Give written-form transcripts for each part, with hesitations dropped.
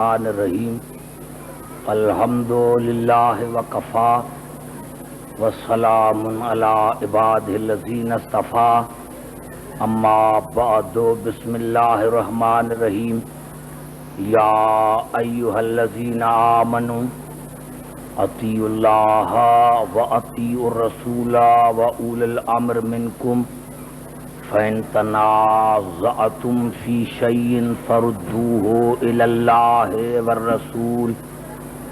الرحیم الحمدللہ وکفا والسلام علی عبادہ الذین اصطفیٰ اما بعد بسم اللہ الرحمن الرحیم یا ایہا الذین آمنوا اطیعوا اللہ واطیعوا الرسول واولی الامر منکم فَإِن تَنَازَعْتُمْ فِي شَيْءٍ فَرُدُّوهُ إِلَى اللَّهِ وَالرَّسُولِ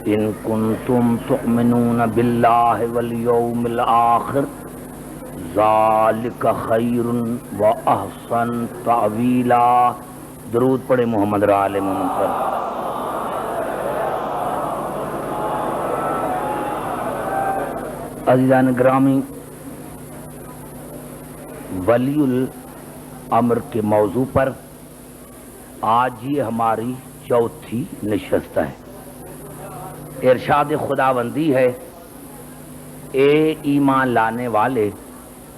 إِن كُنتُمْ تُؤْمِنُونَ بِاللَّهِ وَالْيَوْمِ الْآخِرِ ذَلِكَ خَيْرٌ وَأَحْسَنُ تَأْوِيلًا۔ درود پڑھے محمد را آل محمد صلی اللہ۔ عزیزان گرامی، ولی الامر کے موضوع پر آج یہ ہماری چوتھی نشست ہے۔ ارشاد خداوندی ہے، اے ایمان لانے والے،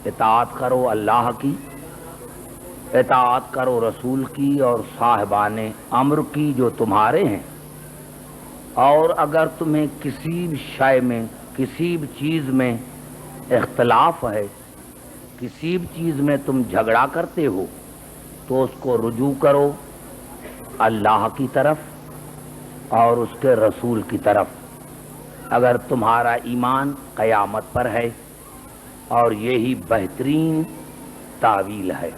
اطاعت کرو اللہ کی، اطاعت کرو رسول کی اور صاحبان امر کی جو تمہارے ہیں، اور اگر تمہیں کسی شے میں، کسی بھی چیز میں اختلاف ہے، کسی بھی چیز میں تم جھگڑا کرتے ہو، تو اس کو رجوع کرو اللہ کی طرف اور اس کے رسول کی طرف، اگر تمہارا ایمان قیامت پر ہے، اور یہی بہترین تعویل ہے۔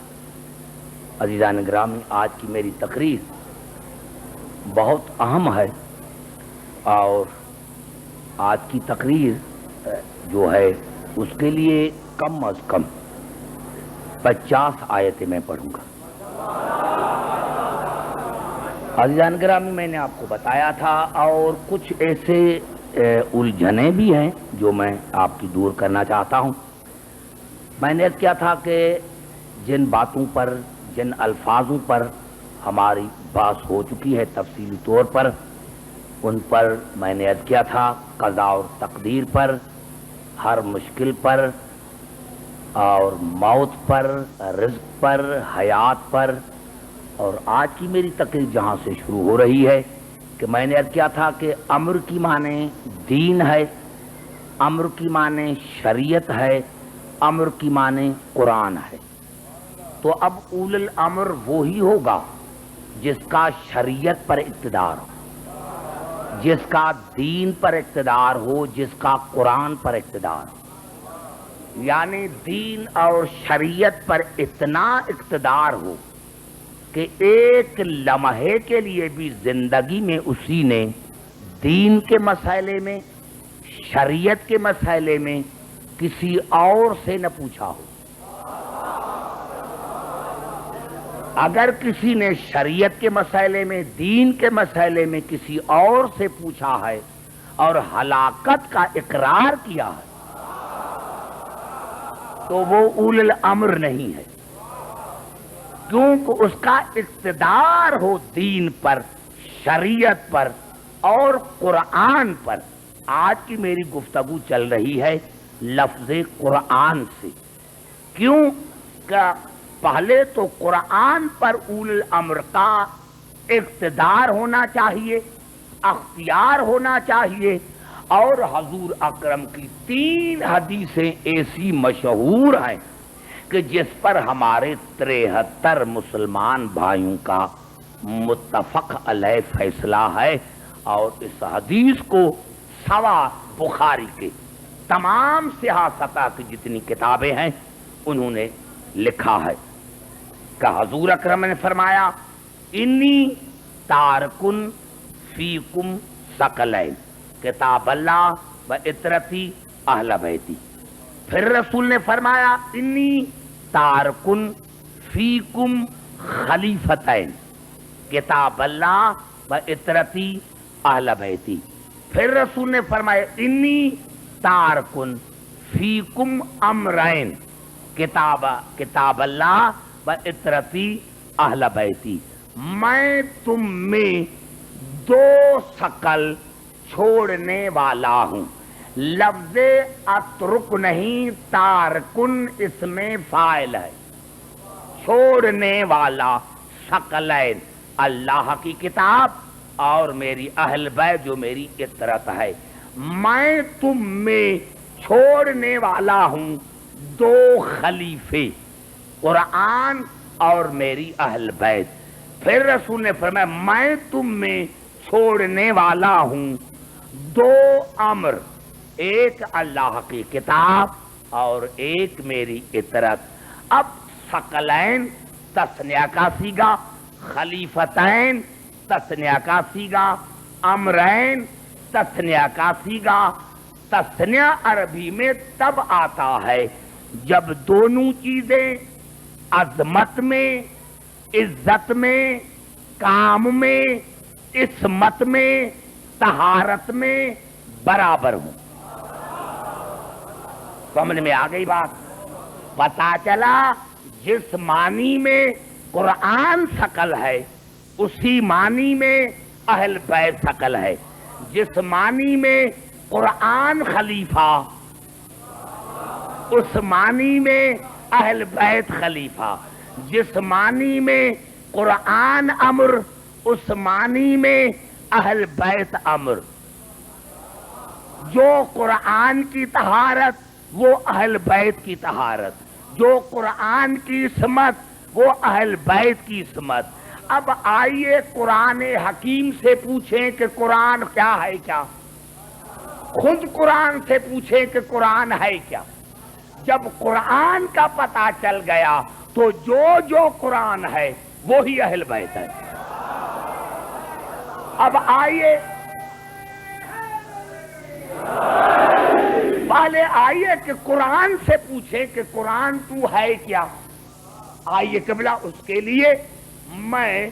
عزیزان گرامی، آج کی میری تقریر بہت اہم ہے، اور آج کی تقریر جو ہے اس کے لیے کم از کم 50 آیتیں میں پڑھوں گا۔ عزیزان گرامی، میں نے آپ کو بتایا تھا، اور کچھ ایسے الجھنیں بھی ہیں جو میں آپ کی دور کرنا چاہتا ہوں۔ میں نے کیا تھا کہ جن باتوں پر، جن الفاظوں پر ہماری بحث ہو چکی ہے تفصیلی طور پر، ان پر میں نے عرض کیا تھا قضاء اور تقدیر پر، ہر مشکل پر، اور موت پر، رزق پر، حیات پر۔ اور آج کی میری تقریر جہاں سے شروع ہو رہی ہے کہ میں نے عرض کیا تھا کہ امر کی معنی دین ہے، امر کی معنی شریعت ہے، امر کی معنی قرآن ہے۔ تو اب اول الامر وہی ہوگا جس کا شریعت پر اقتدار ہو، جس کا دین پر اقتدار ہو، جس کا قرآن پر اقتدار ہو، یعنی دین اور شریعت پر اتنا اقتدار ہو کہ ایک لمحے کے لیے بھی زندگی میں اسی نے دین کے مسئلے میں، شریعت کے مسئلے میں کسی اور سے نہ پوچھا ہو۔ اگر کسی نے شریعت کے مسئلے میں، دین کے مسئلے میں کسی اور سے پوچھا ہے اور ہلاکت کا اقرار کیا ہے، تو وہ اول الامر نہیں ہے، کیونکہ اس کا اقتدار ہو دین پر، شریعت پر اور قرآن پر۔ آج کی میری گفتگو چل رہی ہے لفظ قرآن سے، کیوں کہ پہلے تو قرآن پر اول الامر کا اقتدار ہونا چاہیے، اختیار ہونا چاہیے، اور حضور اکرم کی 3 حدیثیں ایسی مشہور ہیں کہ جس پر ہمارے 73 مسلمان بھائیوں کا متفق علیہ فیصلہ ہے، اور اس حدیث کو سوا بخاری کے تمام صحافتہ کی جتنی کتابیں ہیں انہوں نے لکھا ہے کہ حضور اکرم نے فرمایا، انی تارکن فیکم ثقلین، کتاب اللہ و اطرتی اہل بیتی۔ پھر رسول نے فرمایا، انی تارکن فیکم خلیفتین، کتاب اللہ و اطرتی اہل بیتی۔ پھر رسول نے فرمایا، انی تارکن فیکم امرین، کتاب اللہ و اطرتی اہل بیتی۔ میں تم میں 2 ثقل چھوڑنے والا ہوں۔ لفظ اترک نہیں، تارکن اس میں فاعل ہے، چھوڑنے والا، ثقلین، اللہ کی کتاب اور میری اہل بیت جو میری اطرت ہے. میں تم میں چھوڑنے والا ہوں دو خلیفے، قرآن اور میری اہل بیت. پھر رسول نے فرمایا میں تم میں چھوڑنے والا ہوں دو امر، ایک اللہ کی کتاب اور ایک میری اطرت. اب ثقلین تثنیہ کا صیغہ، خلیفتین تثنیہ کا صیغہ، امرین تثنیہ کا صیغہ. تثنیہ عربی میں تب آتا ہے جب دونوں چیزیں عظمت میں، عزت میں، کام میں، عصمت میں، طہارت میں برابر ہوں. سمجھ میں آ گئی بات؟ پتا چلا جس معنی میں قرآن ثقل ہے اسی معنی میں اہل بیت ثقل ہے. جس معنی میں قرآن خلیفہ اس معنی میں اہل بیت خلیفہ. جس معنی میں قرآن امر اس معنی میں اہل بیت امر. جو قرآن کی طہارت وہ اہل بیت کی طہارت، جو قرآن کی عصمت وہ اہل بیت کی عصمت. اب آئیے قرآن حکیم سے پوچھیں کہ قرآن کیا ہے کیا، خود قرآن سے پوچھیں کہ قرآن ہے کیا. جب قرآن کا پتہ چل گیا تو جو قرآن ہے وہی اہل بیت ہے. اب آئیے پہلے آئیے کہ قرآن سے پوچھیں کہ قرآن تو ہے کیا. آئیے قبلہ اس کے لیے میں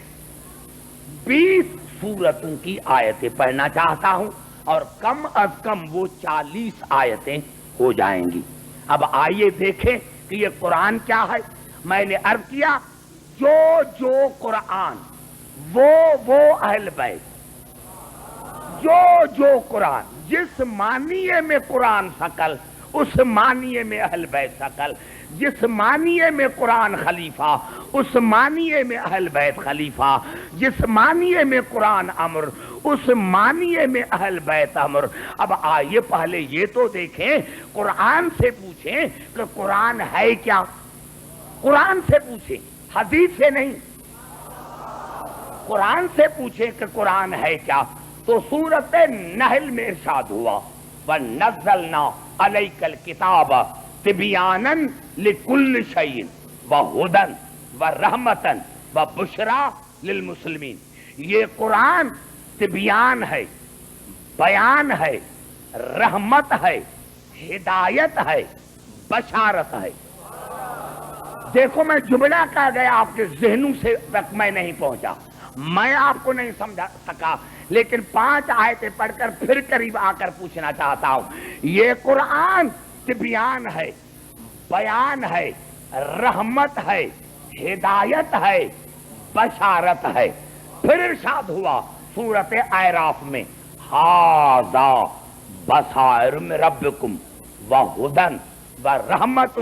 20 سورتوں کی آیتیں پڑھنا چاہتا ہوں اور کم از کم وہ 40 آیتیں ہو جائیں گی. اب آئیے دیکھیں کہ یہ قرآن کیا ہے. میں نے عرض کیا جو قرآن وہ اہل بیت. جو قرآن جس معنی میں قرآن ثقل اس معنی میں اہل بیت ثقل. جس معنی میں قرآن خلیفہ اس معنی میں اہل بیت خلیفہ. جس معنی میں قرآن امر اس معنی میں اہل بیت امر. اب آئیے پہلے یہ تو دیکھیں، قرآن سے پوچھیں کہ قرآن ہے کیا. قرآن سے پوچھیں، حدیث سے نہیں. قرآن سے پوچھیں کہ قرآن ہے کیا تو سورۃ نحل میں ارشاد ہوا وَنَزَّلْنَا عَلَيْكَ الْكِتَابَ تِبْيَانًا لِكُلِّ شَيْءٍ وَهُدًى وَرَحْمَةً وَبُشْرَى لِلْمُسْلِمِينَ. یہ قرآن تبیان ہے، بیان ہے، رحمت ہے، ہدایت ہے، بشارت ہے. دیکھو میں جملہ کہہ گیا آپ کے ذہنوں سے تک میں نہیں پہنچا، میں آپ کو نہیں سمجھا سکا، لیکن 5 آیتیں پڑھ کر پھر قریب آ کر پوچھنا چاہتا ہوں. یہ قرآن تبیان ہے، بیان ہے، رحمت ہے، ہدایت ہے، بشارت ہے. پھر ارشاد ہوا سورۃ اعراف میں ھذا بصائر من ربکم وہدی ورحمۃ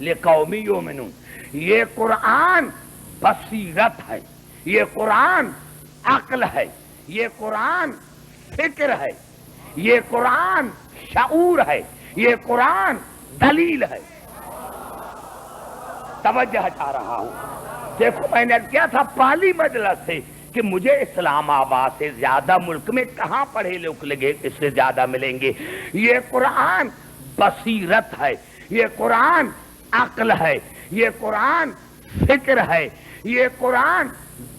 لقوم یؤمنون. یہ قرآن بصیرت ہے، یہ قرآن عقل ہے، یہ قرآن فکر ہے، یہ قرآن شعور ہے، یہ قرآن دلیل ہے. توجہ چاہ رہا ہوں. دیکھو میں نے کیا تھا پہلی مجلس سے کہ مجھے اسلام آباد سے زیادہ ملک میں کہاں پڑھے لوگ لگے اس سے زیادہ ملیں گے. یہ قرآن بصیرت ہے، یہ قرآن عقل ہے، یہ قرآن فکر ہے، یہ قرآن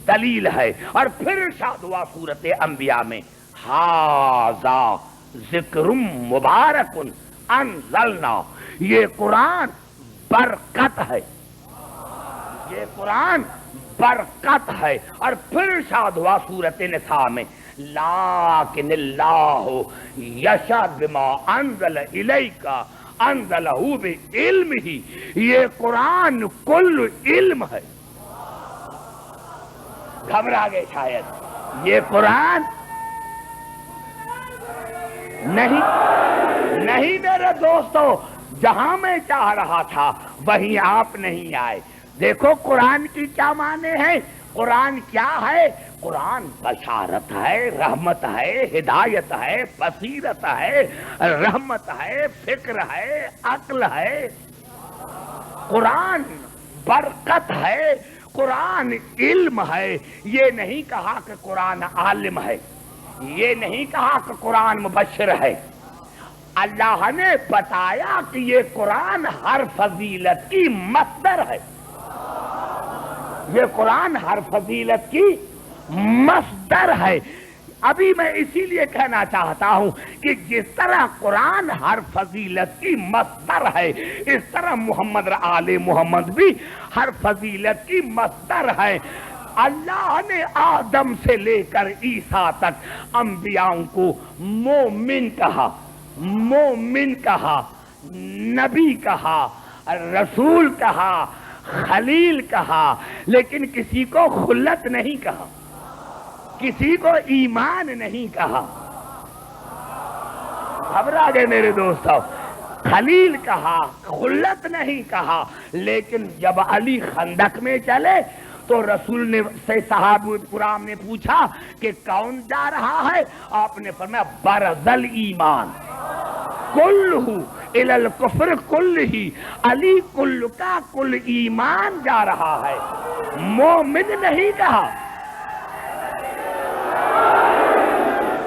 دلیل ہے. اور پھر ارشاد ہوا سورۃ انبیاء میں ھذا ذکر مبارک انزلنا. یہ قرآن برکت ہے، یہ قرآن برکت ہے. اور پھر ارشاد ہوا سورۃ نساء میں لیکن اللہ یشہد بما انزل الیک انزلہ بعلمہ. یہ قرآن کل علم ہے. گھبرا گئے شاید. یہ قرآن نہیں میرے دوستو، جہاں میں چاہ رہا تھا وہیں آپ نہیں آئے. دیکھو قرآن کی کیا معنی ہے. قرآن کیا ہے؟ قرآن بشارت ہے، رحمت ہے، ہدایت ہے، بصیرت ہے، رحمت ہے، فکر ہے، عقل ہے۔ قرآن برکت ہے، قرآن علم ہے۔ یہ نہیں کہا کہ قرآن عالم ہے، یہ نہیں کہا کہ قرآن مبشر ہے۔ اللہ نے بتایا کہ یہ قرآن ہر فضیلت کی مصدر ہے، یہ قرآن ہر فضیلت کی مصدر ہے۔ ابھی میں اسی لیے کہنا چاہتا ہوں کہ جس طرح قرآن ہر فضیلت کی مصدر ہے، اس طرح محمد آل محمد بھی ہر فضیلت کی مصدر ہے۔ اللہ نے آدم سے لے کر عیسیٰ تک انبیاء کو مومن کہا، مومن کہا، نبی کہا، رسول کہا، خلیل کہا، لیکن کسی کو خلت نہیں کہا، کسی کو ایمان نہیں کہا۔ گھبرا گئے میرے دوستو؟ خلیل کہا، خلت نہیں کہا۔ لیکن جب علی خندق میں چلے تو رسول نے سے صحابہ کرام نے پوچھا کہ کون جا رہا ہے؟ آپ نے فرمایا برز الایمان کلہ الی الکفر کلہ، علی کل کا کل ایمان جا رہا ہے، مومن نہیں کہا۔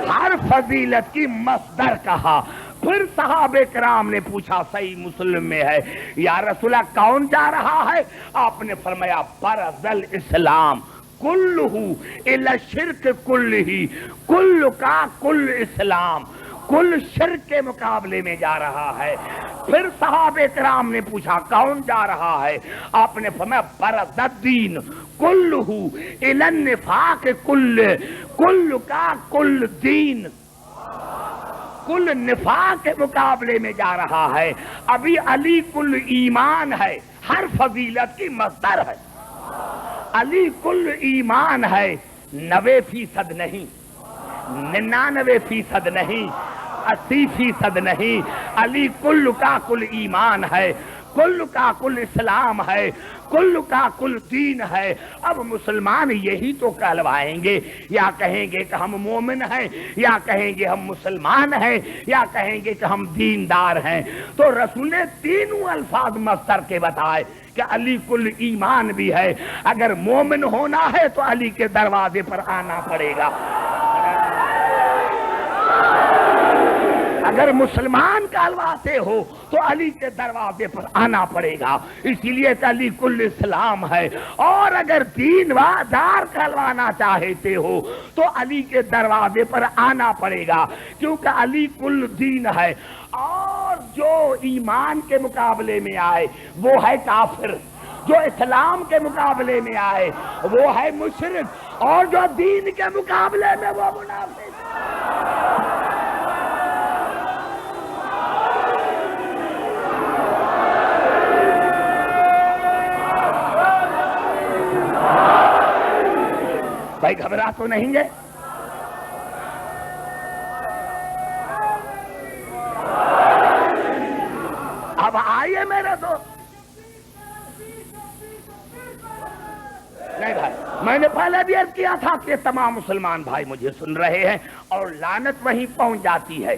ہر فضیلت کی مصدر کہا۔ پھر صحابہ کرام نے پوچھا، صحیح مسلم میں ہے، یا رسول اللہ کون جا رہا ہے؟ آپ نے فرمایا برز الاسلام کلہ الی الشرک کلہ، کل کا کل اسلام، کل شرک کے مقابلے میں جا رہا ہے۔ پھر صحابہ کرام نے پوچھا کون جا رہا ہے؟ آپ نے فرمایا برز الدین کلہ الی النفاق کلہ، کل کا کل دین، کل نفاق کے مقابلے میں جا رہا ہے۔ ابھی علی کل ایمان ہے، ہر فضیلت کی مصدر ہے۔ علی کل ایمان ہے، 90% نہیں، 99% نہیں، 80% نہیں، علی کل کا کل ایمان ہے، کل کا کل اسلام ہے، کل کا کل دین ہے۔ اب مسلمان یہی تو کہلوائیں گے، یا کہیں گے کہ ہم مومن ہیں، یا کہیں گے ہم مسلمان ہیں، یا کہیں گے کہ ہم دیندار ہیں۔ تو رسول نے تینوں الفاظ مصدر کے بتائے کہ علی کل ایمان بھی ہے۔ اگر مومن ہونا ہے تو علی کے دروازے پر آنا پڑے گا، اگر مسلمان کہلواتے ہو تو علی کے دروازے پر آنا پڑے گا، اسی لیے کہ علی کل اسلام ہے۔ اور اگر دین دار کہلوانا چاہتے ہو تو علی کے دروازے پر آنا پڑے گا، کیونکہ علی کل دین ہے۔ اور جو ایمان کے مقابلے میں آئے وہ ہے کافر، جو اسلام کے مقابلے میں آئے وہ ہے مشرک، اور جو دین کے مقابلے میں وہ منافق۔ بھائی گھبرا تو نہیں گے؟ اب آئیے میرے دوست۔ نہیں بھائی، میں نے پہلے بھی عرض کیا تھا کہ تمام مسلمان بھائی مجھے سن رہے ہیں، اور لعنت وہیں پہنچ جاتی ہے،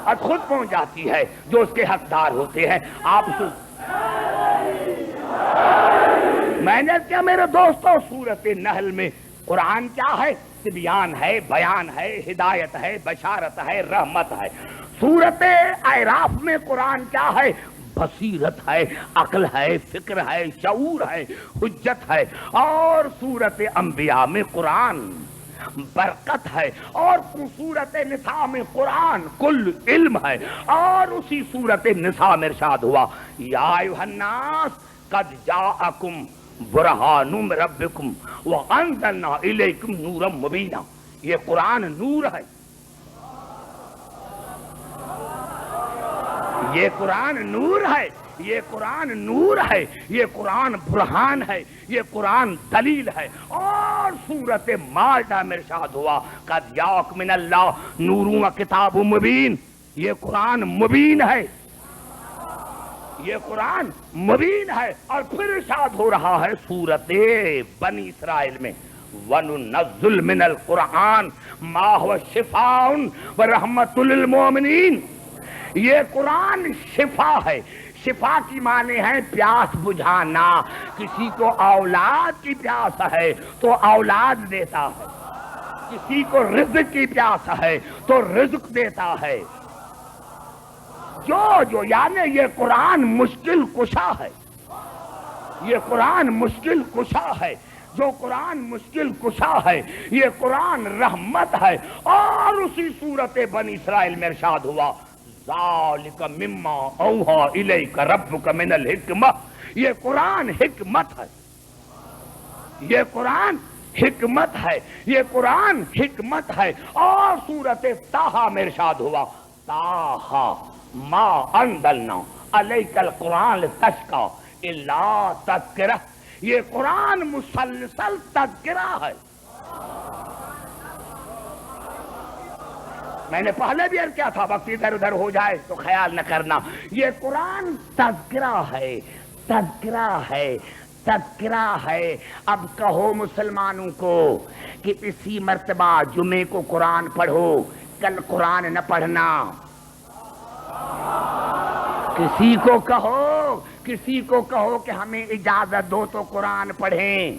اور خود پہنچ جاتی ہے جو اس کے حقدار ہوتے ہیں۔ آپ سن، میں نے کیا میرے دوستوں، سورۃ نحل میں قرآن کیا ہے؟ تبیان ہے، بیان ہے، ہدایت ہے، بشارت ہے، رحمت ہے۔ سورۃ اعراف میں قرآن کیا ہے؟ بصیرت ہے، عقل ہے، فکر ہے، شعور ہے، حجت ہے۔ اور سورۃ انبیاء میں قرآن برکت ہے، اور سورۃ نساء میں قرآن کل علم ہے۔ اور اسی سورۃ نساء میں ارشاد ہوا، یا ایھا الناس قد جاءکم برہان من ربکم وانزلنا الیکم نورا مبینا۔ یہ قرآن نور ہے، یہ قرآن نور ہے، یہ قرآن نور ہے، یہ قرآن برہان ہے، یہ قرآن دلیل ہے۔ اور سورۃ مائدہ میں ارشاد ہوا، قد جاءکم من اللہ نور و کتاب مبین۔ یہ قرآن مبین ہے، یہ قرآن مبین ہے. اور پھر ارشاد ہو رہا ہے سورت بنی اسرائیل میں وَنُنَزِّلُ مِنَ الْقُرْآنِ مَا هُوَ شِفَاءٌ وَرَحْمَةٌ لِّلْمُؤْمِنِينَ. یہ قرآن شفا ہے. شفا کی معنی ہے پیاس بجھانا. کسی کو اولاد کی پیاس ہے تو اولاد دیتا ہے, کسی کو رزق کی پیاس ہے تو رزق دیتا ہے. جو یعنی یہ قرآن مشکل کشا ہے. یہ قرآن مشکل کشا ہے. جو قرآن مشکل کشا ہے یہ قرآن رحمت ہے. اور اسی صورت بنی اسرائیل میں ارشاد ہوا ذالک مما اوحی الیک ربک من الحکمہ. یہ قرآن حکمت ہے. یہ قرآن حکمت ہے. یہ قرآن حکمت ہے. اور صورت طٰہٰ میں ارشاد ہوا طٰہٰ ما انزلنا علیک القرآن لتشقی الا تذکرہ. یہ قرآن مسلسل تذکرہ ہے. میں نے پہلے بھی عرض کیا تھا, وقت ادھر ادھر ہو جائے تو خیال نہ کرنا. یہ قرآن تذکرہ ہے, تذکرہ ہے, تذکرہ ہے. اب کہو مسلمانوں کو کہ اسی مرتبہ جمعے کو قرآن پڑھو, کل قرآن نہ پڑھنا. کسی کو کہو کہ ہمیں اجازت دو تو قرآن پڑھیں.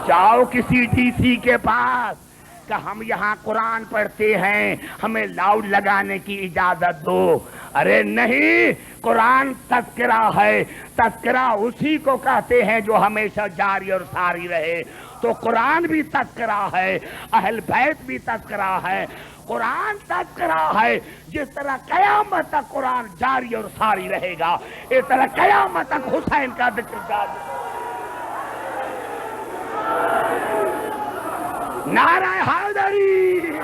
جاؤ کسی ڈی سی کے پاس کہ ہم یہاں قرآن پڑھتے ہیں, ہمیں لاؤڈ لگانے کی اجازت دو. ارے نہیں, قرآن تذکرہ ہے. تذکرہ اسی کو کہتے ہیں جو ہمیشہ جاری اور ساری رہے. تو قرآن بھی تذکرہ ہے, اہل بیت بھی تذکرہ ہے. قرآن تذکرہ ہے. جس طرح قیامت تک قرآن جاری اور ساری رہے گا, اس طرح قیامت تک حسین کا ذکر جاری. نعرہ حیدری.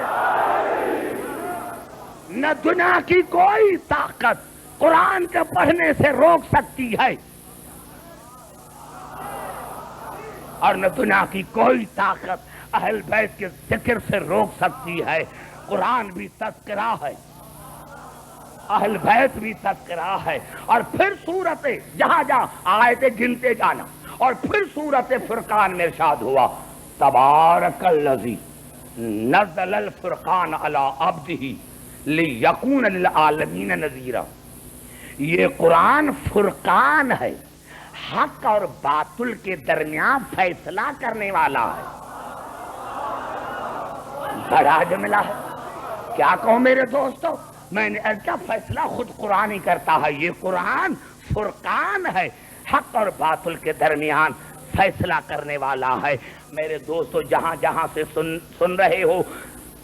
نہ دنیا کی کوئی طاقت قرآن کے پڑھنے سے روک سکتی ہے, اور نہ دنیا کی کوئی طاقت اہل بیت کے ذکر سے روک سکتی ہے. قرآن بھی تذکرہ ہے, اہل بیت بھی تذکرہ ہے. اور پھر صورت جہاں جہاں آیتیں گنتے جانا. اور پھر صورت فرقان میں ارشاد ہوا تبارک الذی نزل الفرقان علی عبدہ لیکون للعالمین نذیرا. یہ قرآن فرقان ہے, حق اور باطل کے درمیان فیصلہ کرنے والا ہے. بڑا جملہ ہے. کیا کہوں میرے دوستو, میں نے کیا فیصلہ خود قرآن ہی کرتا ہے. یہ قرآن فرقان ہے, حق اور باطل کے درمیان فیصلہ کرنے والا ہے. میرے دوستو جہاں جہاں سے سن رہے ہو,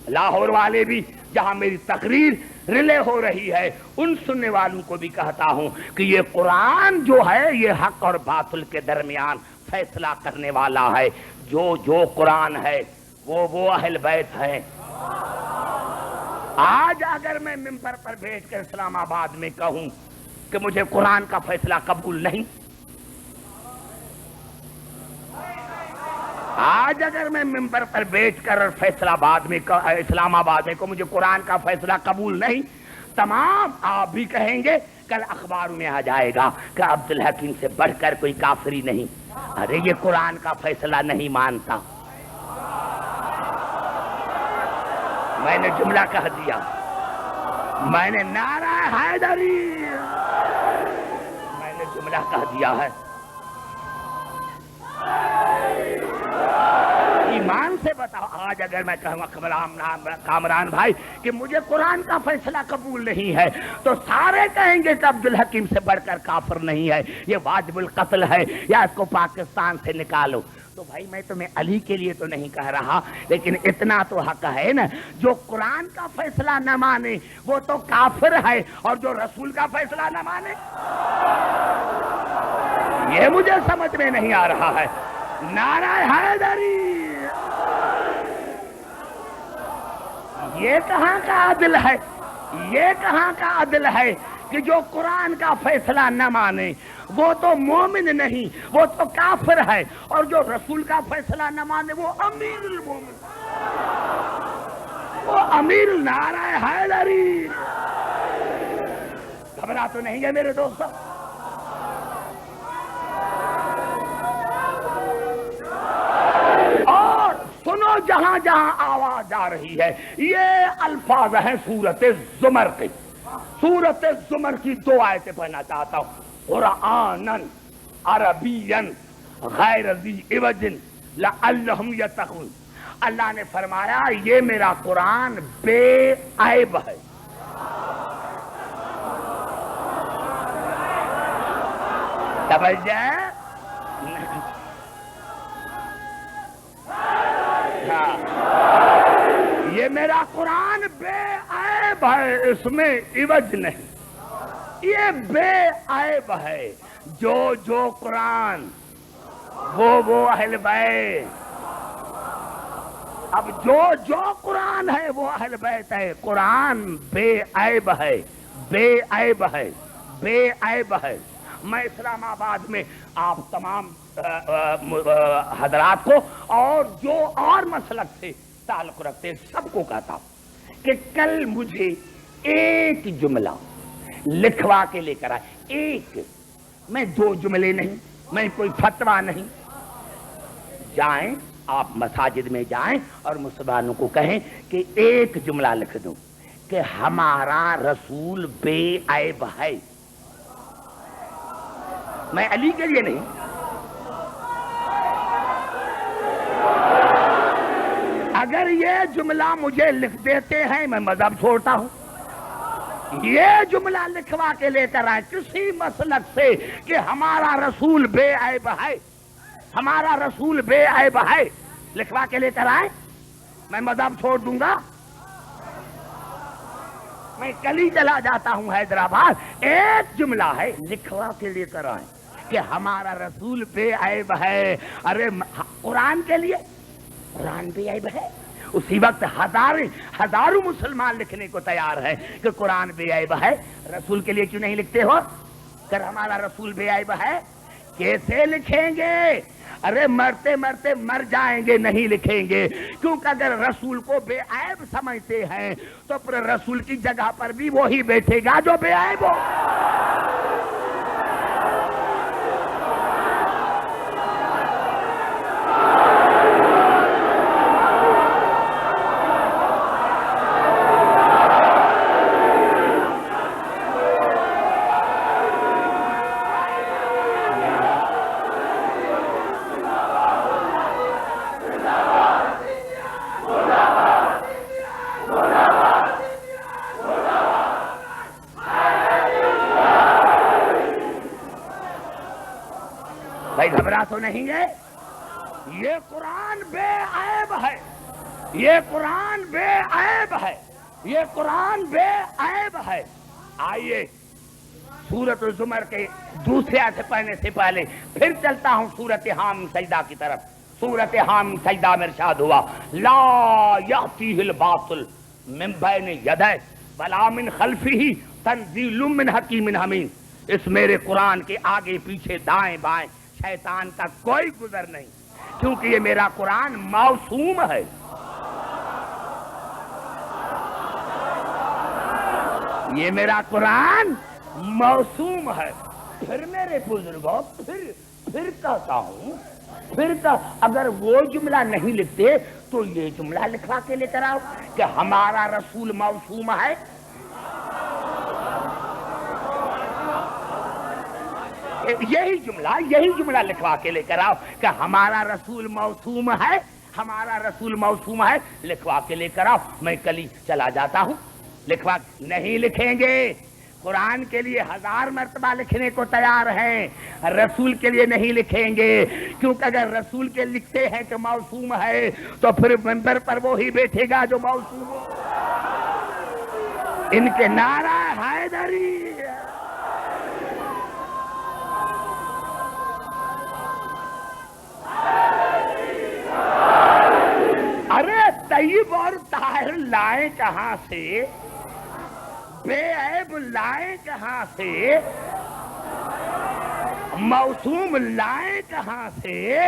لاہور والے بھی جہاں میری تقریر ریلے ہو رہی ہے, ان سننے والوں کو بھی کہتا ہوں کہ یہ قرآن جو ہے یہ حق اور باطل کے درمیان فیصلہ کرنے والا ہے. جو قرآن ہے وہ اہل بیت ہے. آج اگر میں ممبر پر بیٹھ کر اسلام آباد میں کہوں کہ مجھے قرآن کا فیصلہ قبول نہیں, آج اگر میں ممبر پر بیٹھ کر فیصلہ آباد میں اسلام آباد میں مجھے قرآن کا فیصلہ قبول نہیں, تمام آپ بھی کہیں گے, کل اخباروں میں آ جائے گا کہ عبدالحکیم سے بڑھ کر کوئی کافری نہیں. ارے یہ قرآن کا فیصلہ نہیں مانتا. میں نے جملہ کہہ دیا, میں نے نعرہ حیدری, میں نے جملہ کہہ دیا ہے. ایمان سے بتاؤ, آج اگر میں کہوں کامران بھائی کہ مجھے قرآن کا فیصلہ قبول نہیں ہے, تو سارے کہیں گے کہ عبدالحکیم سے بڑھ کر کافر نہیں ہے, یہ واجب القتل ہے, یا اس کو پاکستان سے نکالو. تو بھائی میں تمہیں علی کے لیے تو نہیں کہہ رہا, لیکن اتنا تو حق ہے نا, جو قرآن کا فیصلہ نہ مانے وہ تو کافر ہے, اور جو رسول کا فیصلہ نہ مانے یہ مجھے سمجھ میں نہیں آ رہا ہے. نعرہ حیدری. یہ کہاں کا عدل ہے, یہ کہاں کا عدل ہے کہ جو قرآن کا فیصلہ نہ مانے وہ تو مومن نہیں, وہ تو کافر ہے, اور جو رسول کا فیصلہ نہ مانے وہ امیر المومن, وہ امیر. نعرہ حیدری. گھبرا تو نہیں گئے میرے دوستوں؟ اور سنو جہاں جہاں آواز آ رہی ہے، یہ الفاظ ہیں سورت زمر کے۔ سورت زمر کی 2 آیتیں پڑھنا چاہتا ہوں۔ قرآناً عربیاً غیر ذی عوج لعلہم یتقون۔ اللہ نے فرمایا یہ میرا قرآن بے عیب ہے۔ توجہ، یہ میرا قرآن بے عیب ہے، اس میں عوج نہیں، یہ بے عیب ہے۔ جو قرآن وہ اہل بیت، اب جو قرآن ہے وہ اہل بیت ہے۔ قرآن بے عیب ہے، بے عیب ہے، بے عیب ہے۔ میں اسلام آباد میں آپ تمام حضرات کو اور جو اور مسلک سے تعلق رکھتے سب کو کہتا ہوں کہ کل مجھے ایک جملہ لکھوا کے لے کر آئے، ایک، میں 2 جملے نہیں، میں کوئی فتویٰ نہیں۔ جائیں آپ مساجد میں جائیں اور مسلمانوں کو کہیں کہ ایک جملہ لکھ دو کہ ہمارا رسول بے عیب ہے۔ میں علی کے لیے نہیں، اگر یہ جملہ مجھے لکھ دیتے ہیں میں مذہب چھوڑتا ہوں۔ یہ جملہ لکھوا کے لے کر آئے کسی مسلک سے کہ ہمارا رسول بے عیب ہے، ہمارا رسول بے عیب ہے، لکھوا کے لے کر آئے، میں مذہب چھوڑ دوں گا۔ میں کل ہی چلا جاتا ہوں حیدرآباد، ایک جملہ ہے لکھوا کے لے کر آئے کہ ہمارا رسول بے عیب ہے۔ ارے قرآن کے لیے قرآن بے عیب ہے، اسی وقت ہزاروں مسلمان لکھنے کو تیار ہیں کہ قرآن بے عیب ہے، رسول کے لیے کیوں نہیں لکھتے ہو؟ اگر ہمارا رسول بے عیب ہے کیسے لکھیں گے؟ ارے مرتے مرتے مر جائیں گے، نہیں لکھیں گے، کیونکہ اگر رسول کو بے عیب سمجھتے ہیں تو پھر رسول کی جگہ پر بھی وہی بیٹھے گا جو بے عیب ہو۔ بھائی گھبرا تو نہیں ہے؟ یہ قرآن بے عیب ہے، یہ قرآن بے عیب ہے، یہ قرآن بے عیب ہے۔ آئیے سورۃ الزمر کے دوسرے آیت پڑھنے سے پہلے پھر چلتا ہوں سورۃ حامیم سجدہ کی طرف۔ سورۃ حامیم سجدہ میں ارشاد ہوا لا یأتیہ الباطل من بین یدیہ ولا من خلفہ تنزیل من حکیم حمید۔ اس میرے قرآن کے آگے پیچھے دائیں بائیں شیطان کا کوئی گزر نہیں، کیونکہ یہ میرا قرآن معصوم ہے۔ یہ میرا قرآن معصوم ہے۔ پھر میرے بزرگوں پھر کہتا ہوں، اگر وہ جملہ نہیں لکھتے تو یہ جملہ لکھوا کے لے کر آؤ کہ ہمارا رسول معصوم ہے۔ یہی جملہ لکھوا کے لے کر آؤ کہ ہمارا رسول معصوم ہے، ہمارا رسول معصوم ہے، لکھوا کے لے کر آؤ۔ میں کل ہی چلا جاتا ہوں، لکھوا نہیں لکھیں گے۔ قرآن کے لیے 1000 مرتبہ لکھنے کو تیار ہیں، رسول کے لیے نہیں لکھیں گے، کیونکہ اگر رسول کے لکھتے ہیں کہ معصوم ہے تو پھر منبر پر وہی بیٹھے گا جو معصوم ہو۔ ان کے نعرہ حیدری۔ ارے طیب اور طاہر لائیں کہاں سے؟ بے عیب لائیں کہاں سے؟ معصوم لائیں کہاں سے؟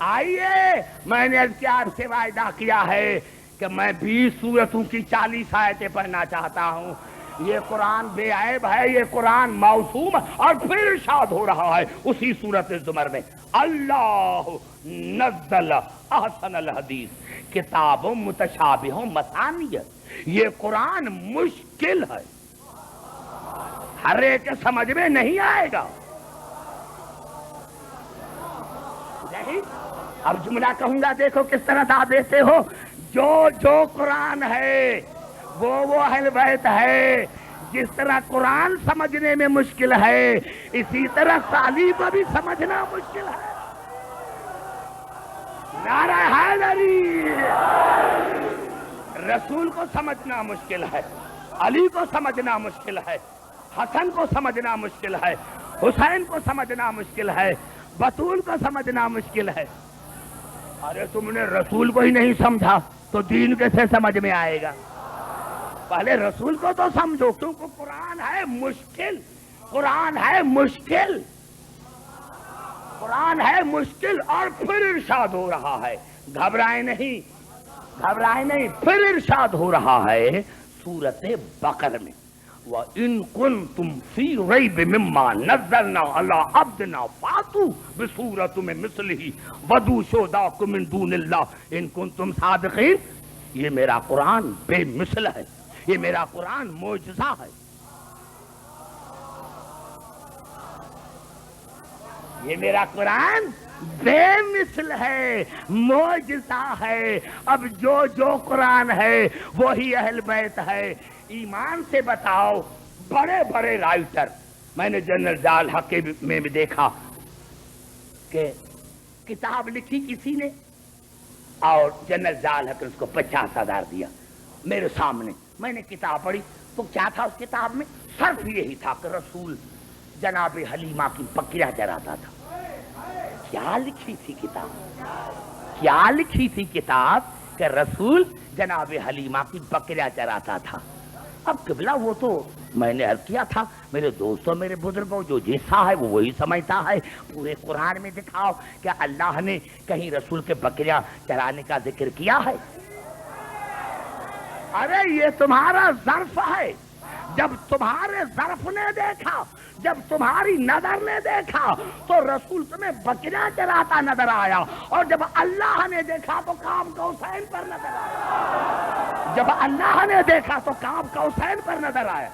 آئیے، میں نے آپ سے وعدہ کیا ہے کہ میں 20 سورتوں کی 40 آیتیں پڑھنا چاہتا ہوں۔ یہ قرآن بے عیب ہے، یہ قرآن معصوم ہے۔ اور پھر ارشاد ہو رہا ہے اسی سورۃ الزمر میں، اللہ نزل احسن الحدیث کتاب متشابہ مثانیہ، یہ قرآن مشکل ہے، ہر ایک کے سمجھ میں نہیں آئے گا۔ نہیں، اب جملہ کہوں گا، دیکھو کس طرح داد دیتے ہو۔ جو قرآن ہے وہ اہل بیت ہے۔ جس طرح قرآن سمجھنے میں مشکل ہے، اسی طرح سالی کو بھی سمجھنا مشکل ہے۔ نعرہ حیدری! رسول کو سمجھنا مشکل ہے، علی کو سمجھنا مشکل ہے، حسن کو سمجھنا مشکل ہے، حسین کو سمجھنا مشکل ہے، بطول کو سمجھنا مشکل ہے۔ ارے تم نے رسول کو ہی نہیں سمجھا تو دین کیسے سمجھ میں آئے گا؟ پہلے رسول کو تو سمجھو، کیونکہ قرآن ہے مشکل، قرآن ہے مشکل، قرآن ہے مشکل۔ اور پھر ارشاد ہو رہا ہے، گھبرائیں نہیں، گھبرائیں نہیں، پھر ارشاد ہو رہا ہے سورۃ بقرہ میں، وَإِن كُنتُمْ فِي رَيْبٍ مِّمَّا نَزَّلْنَا عَلَىٰ عَبْدِنَا فَأْتُوا بِسُورَةٍ مِّن مِّثْلِهِ وَادْعُوا شُهَدَاءَكُم مِّن دُونِ اللَّهِ إِن كُنتُمْ صَادِقِينَ۔ یہ میرا قرآن بے مثل ہے، یہ میرا قرآن معجزہ ہے، یہ میرا قرآن بے مثل ہے، معجزہ ہے۔ اب جو قرآن ہے وہی اہل بیت ہے۔ ایمان سے بتاؤ، بڑے بڑے رائٹر، میں نے جنرل ضیاء الحق میں بھی دیکھا کہ کتاب لکھی کسی نے اور جنرل ضیاء الحق نے اس کو 50,000 دیا میرے سامنے۔ میں نے کتاب پڑھی تو کیا تھا اس کتاب میں؟ صرف یہی تھا کہ رسول جناب حلیمہ کی بکریاں چراتا تھا۔ کیا لکھی تھی کتاب؟ کیا لکھی تھی کتاب کہ رسول جناب حلیمہ کی بکریاں چراتا تھا۔ اب قبلہ وہ تو میں نے عرض کیا تھا، میرے دوستوں میرے بزرگوں، جو جیسا ہے وہ وہی سمجھتا ہے۔ پورے قرآن میں دکھاؤ کہ اللہ نے کہیں رسول کے بکریاں چرانے کا ذکر کیا ہے؟ ارے یہ تمہارا ظرف ہے۔ جب تمہارے ظرف نے دیکھا، جب تمہاری نظر نے دیکھا تو رسول تمہیں بکریاں چراتا نظر آیا، اور جب اللہ نے دیکھا تو کام کوثین پر نظر آیا۔ جب اللہ نے دیکھا تو کام کوثین پر نظر آیا۔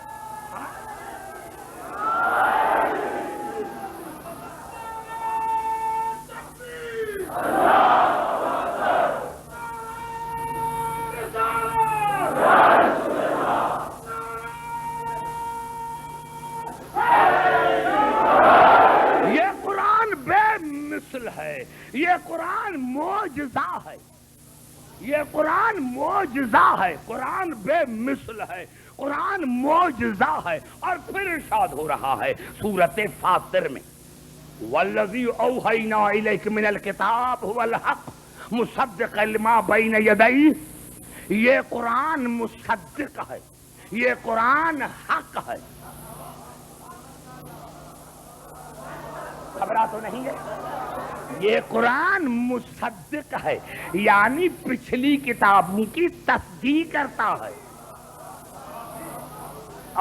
ہے، یہ قرآن معجزہ ہے، یہ قرآن معجزہ ہے، قرآن بے مثل ہے، قرآن معجزہ ہے۔ اور پھر ارشاد ہو رہا ہے سورۃ فاطر میں، والذی اوحینا الیک من الکتاب هو الحق مصدقا لما بین یدیہ، یہ قرآن مصدق ہے، یہ قرآن حق ہے۔ خبرہ تو نہیں ہے؟ یہ قرآن مصدق ہے، یعنی پچھلی کتابوں کی تصدیق کرتا ہے،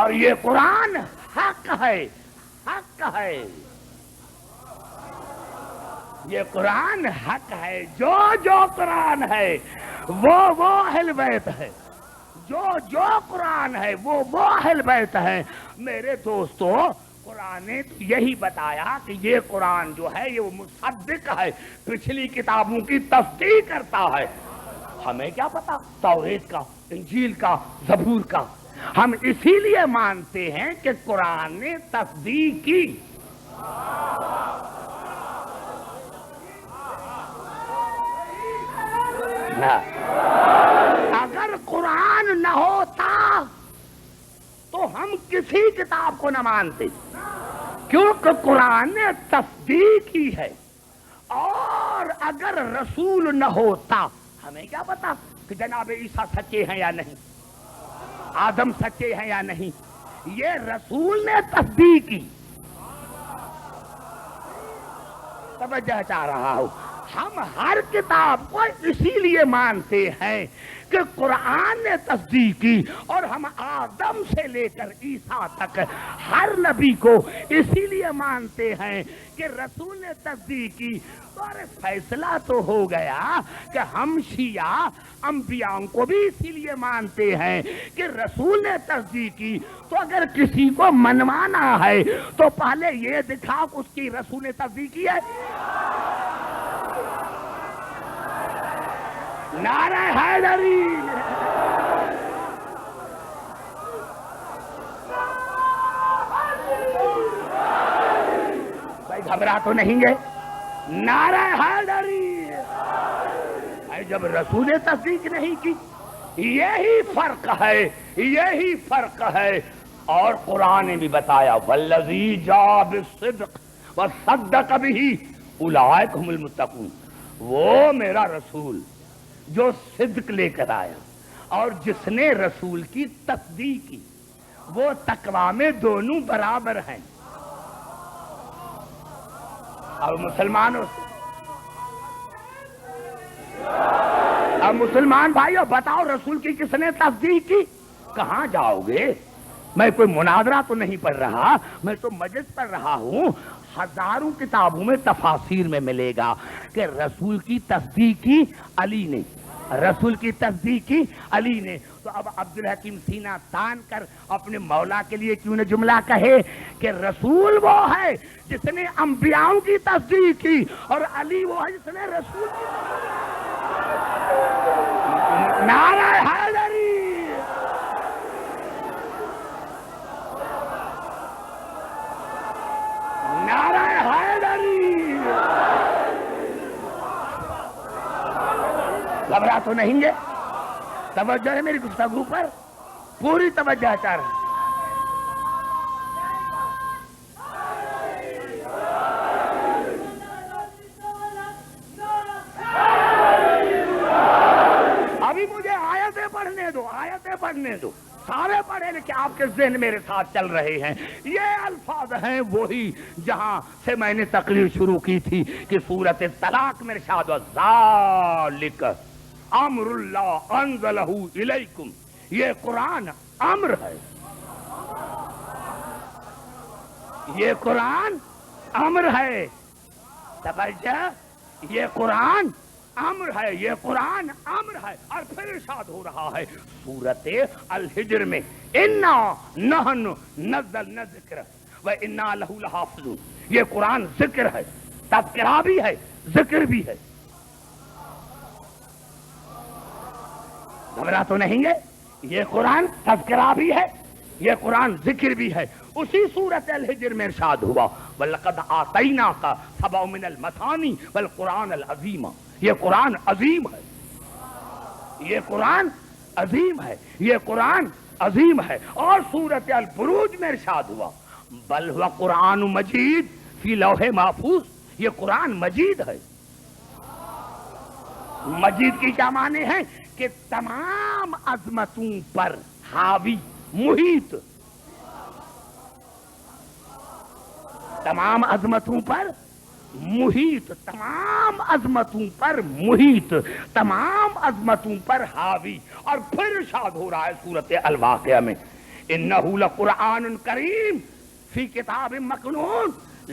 اور یہ قرآن حق ہے، حق ہے، یہ قرآن حق ہے۔ جو قرآن ہے وہ اہل بیت ہے، جو قرآن ہے وہ اہل بیت ہے۔ میرے دوستو، قرآن نے یہی بتایا کہ یہ قرآن جو ہے یہ مصدق ہے، پچھلی کتابوں کی تصدیق کرتا ہے۔ ہمیں کیا پتا توریت کا، انجیل کا، زبور کا؟ ہم اسی لیے مانتے ہیں کہ قرآن نے تصدیق کی۔ اگر قرآن نہ ہوتا تو ہم کسی کتاب کو نہ مانتے، کیونکہ قرآن نے تصدیق کی ہے۔ اور اگر رسول نہ ہوتا، ہمیں کیا پتا کہ جناب عیسیٰ سچے ہیں یا نہیں، آدم سچے ہیں یا نہیں، یہ رسول نے تصدیق کی۔ توجہ چاہ رہا ہوں، ہم ہر کتاب کو اسی لیے مانتے ہیں کہ قرآن نے تصدیق کی، اور ہم آدم سے لے کر عیسیٰ تک ہر نبی کو اسی لیے مانتے ہیں کہ رسول نے تصدیق کی۔ تو ارے فیصلہ تو ہو گیا کہ ہم شیعہ انبیاء کو بھی اسی لیے مانتے ہیں کہ رسول نے تصدیق کی۔ تو اگر کسی کو منوانا ہے تو پہلے یہ دکھا کہ اس کی رسول نے تصدیق کی ہے۔ نعرہ حیدری، بھائی گھبرا تو نہیں گے؟ نعرہ حیدری۔ جب رسول نے تصدیق نہیں کی، یہی فرق ہے، یہی فرق ہے۔ اور قرآن نے بھی بتایا والذی جاء بالصدق وصدق بہ اولئک ھم المتقون، وہ میرا رسول جو صدق لے کر آیا اور جس نے رسول کی تصدیق کی، وہ تقویٰ میں دونوں برابر ہیں۔ اور مسلمانوں سے، اب مسلمان بھائیو بتاؤ رسول کی کس نے تصدیق کی؟ کہاں جاؤ گے؟ میں کوئی مناظرہ تو نہیں پڑھ رہا، میں تو مجلس پڑھ رہا ہوں۔ ہزاروں کتابوں میں تفاسیر میں ملے گا کہ رسول کی تصدیق کی علی نے، رسول کی تصدیق کی علی نے۔ تو اب عبدالحکیم سینہ تان کر اپنے مولا کے لیے کیوں نہ جملہ کہے کہ رسول وہ ہے جس نے انبیاءوں کی تصدیق کی، اور علی وہ ہے جس نے رسول کی نعرہ حیدری۔ نعرہ حیدری۔ گھبرا تو نہیں گے؟ توجہ ہے میری گفتگو پر؟ پوری توجہ چاہ رہے ہیں۔ ابھی مجھے آیتیں پڑھنے دو، آیتیں پڑھنے دو، سارے پڑھے لکھے آپ کے ذہن میرے ساتھ چل رہے ہیں۔ یہ الفاظ ہیں وہی جہاں سے میں نے تقریر شروع کی تھی کہ سورۃ طلاق میں ارشاد ذالک امر اللہ انزلہ الیکم، یہ قرآن امر ہے، یہ قرآن امر ہے۔ توجہ، یہ قرآن امر ہے، یہ قرآن امر ہے۔ اور پھر ارشاد ہو رہا ہے سورۃ الحجر میں انا نحن نزلنا الذکر وانا لہ لحافظون، یہ قرآن ذکر ہے، تذکرہ بھی ہے، ذکر بھی ہے۔ گھبرا تو نہیں ہے؟ یہ قرآن تذکرہ بھی ہے، یہ قرآن ذکر بھی ہے۔ اسی سورۃ الحجر میں ارشاد ہوا وَلَقَدْ آتَيْنَاكَ سَبْعًا مِنَ الْمَثَانِي وَالْقُرْآنَ الْعَظِيمَ، یہ قرآن عظیم ہے، یہ قرآن عظیم ہے، یہ قرآن عظیم ہے۔ اور سورۃ البروج میں ارشاد ہوا بل هو قرآن مجید فی لوح محفوظ، یہ قرآن مجید ہے۔ مجید کی کیا معنی ہے؟ کہ تمام عظمتوں پر حاوی، محیط، تمام عظمتوں پر محیط، تمام عظمتوں پر محیط، تمام عظمتوں پر حاوی۔ اور پھر ارشاد ہو رہا ہے سورۃ الواقعہ میں انہ لقرآن کریم فی کتاب مکنون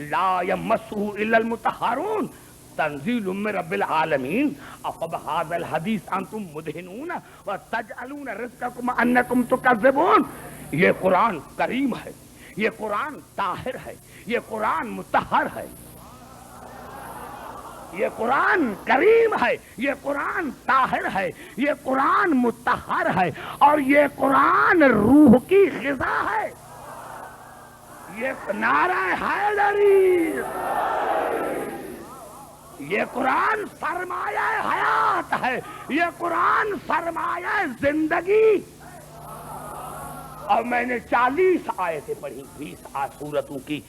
لا یمسہ الا المطہرون تنزیل من رب العالمین افبہذا الحدیث انتم مدہنون وتجعلون رزقکم انکم تکذبون، یہ قرآن کریم ہے، یہ قرآن طاہر ہے، یہ قرآن مطہر ہے، یہ قرآن کریم ہے، یہ قرآن طاہر ہے، یہ قرآن مطہر ہے، اور یہ قرآن روح کی غذا ہے۔ یہ نعرہ حیدری، یہ قرآن سرمایہ حیات ہے، یہ قرآن سرمایہ زندگی۔ اور میں نے 40 آیتیں پڑھی 20 سورتوں کی،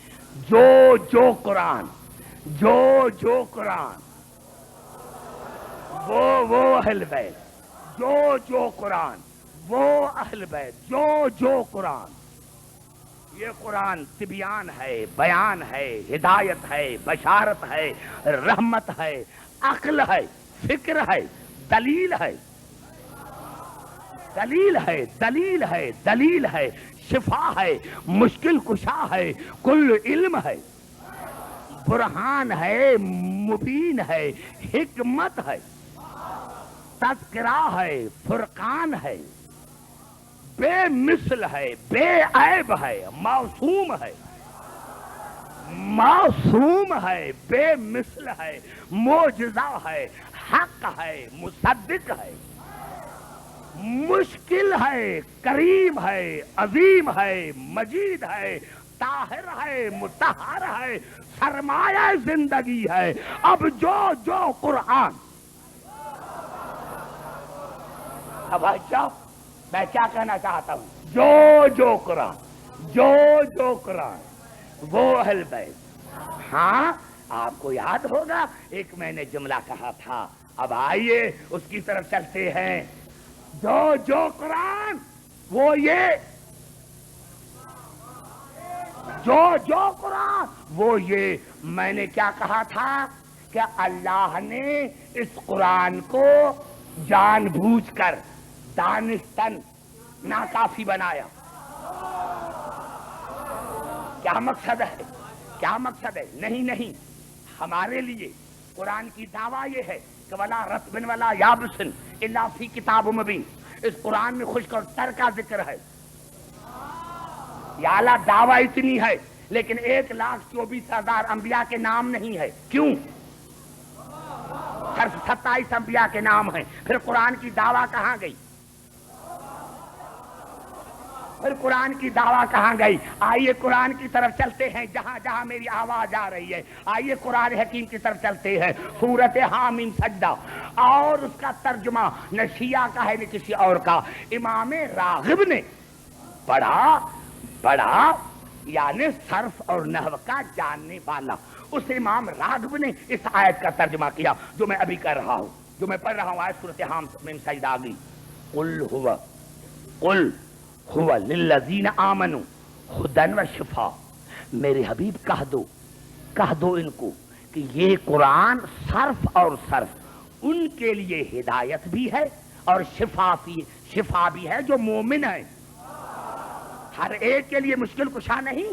جو قرآن، جو قرآن، وہ اہل بیت، جو قرآن، وہ اہل بیت، جو قرآن، یہ قرآن تبیان ہے، بیان ہے، ہدایت ہے، بشارت ہے، رحمت ہے، عقل ہے، فکر ہے، دلیل ہے، دلیل ہے، دلیل ہے، دلیل ہے، شفا ہے، مشکل کشا ہے، کل علم ہے، برہان ہے، مبین ہے، حکمت ہے، تذکرہ ہے، فرقان ہے، بے مثل ہے، بے عیب ہے، معصوم ہے، معصوم ہے، بے مثل ہے، معجزہ ہے، حق ہے، مصدق ہے، مشکل ہے، کریم ہے، عظیم ہے، مجید ہے، طاہر ہے، مطہر ہے، سرمایہ زندگی ہے۔ اب جو قرآن، اب اچھا میں کیا کہنا چاہتا ہوں، جو قرآن، جو قرآن وہ اہل بیت۔ ہاں آپ کو یاد ہوگا ایک میں نے جملہ کہا تھا، اب آئیے اس کی طرف چلتے ہیں۔ جو قرآن وہ یہ، جو قرآن وہ یہ، میں نے کیا کہا تھا کہ اللہ نے اس قرآن کو جان بوجھ کر دانستن ناکافی بنایا۔ کیا مقصد ہے؟ کیا مقصد ہے؟ نہیں، ہمارے لیے قرآن کی دعویٰ یہ ہے کہ ولا رطب ولا یابس الا فی کتاب مبین، اس قرآن میں خشک اور تر کا ذکر ہے۔ یا اللہ دعویٰ اتنی ہے لیکن 1,24,000 انبیاء کے نام نہیں ہے، کیوں؟ صرف 27 انبیاء کے نام ہیں، پھر قرآن کی دعویٰ کہاں گئی؟ پھر قرآن کی دعویٰ کہاں گئی؟ آئیے قرآن کی طرف چلتے ہیں، جہاں جہاں میری آواز آ رہی ہے آئیے قرآن حکیم کی طرف چلتے ہیں۔ سورۃ حامیم سجدہ، اور اس کا ترجمہ نہ شیعہ کا ہے نہ کسی اور کا، امام راغب نے بڑا یعنی صرف اور نحو کا جاننے والا، اس امام راغب نے اس آیت کا ترجمہ کیا جو میں ابھی کر رہا ہوں، جو میں پڑھ رہا ہوں۔ آیت سورۃ حامیم سجدہ آ گئی، قل هو للذین آمنوا ہدی و شفا، میرے حبیب کہہ دو ان کو کہ یہ قرآن صرف اور صرف ان کے لیے ہدایت بھی ہے اور شفا بھی ہے جو مومن ہے، ہر ایک کے لیے مشکل کشا نہیں۔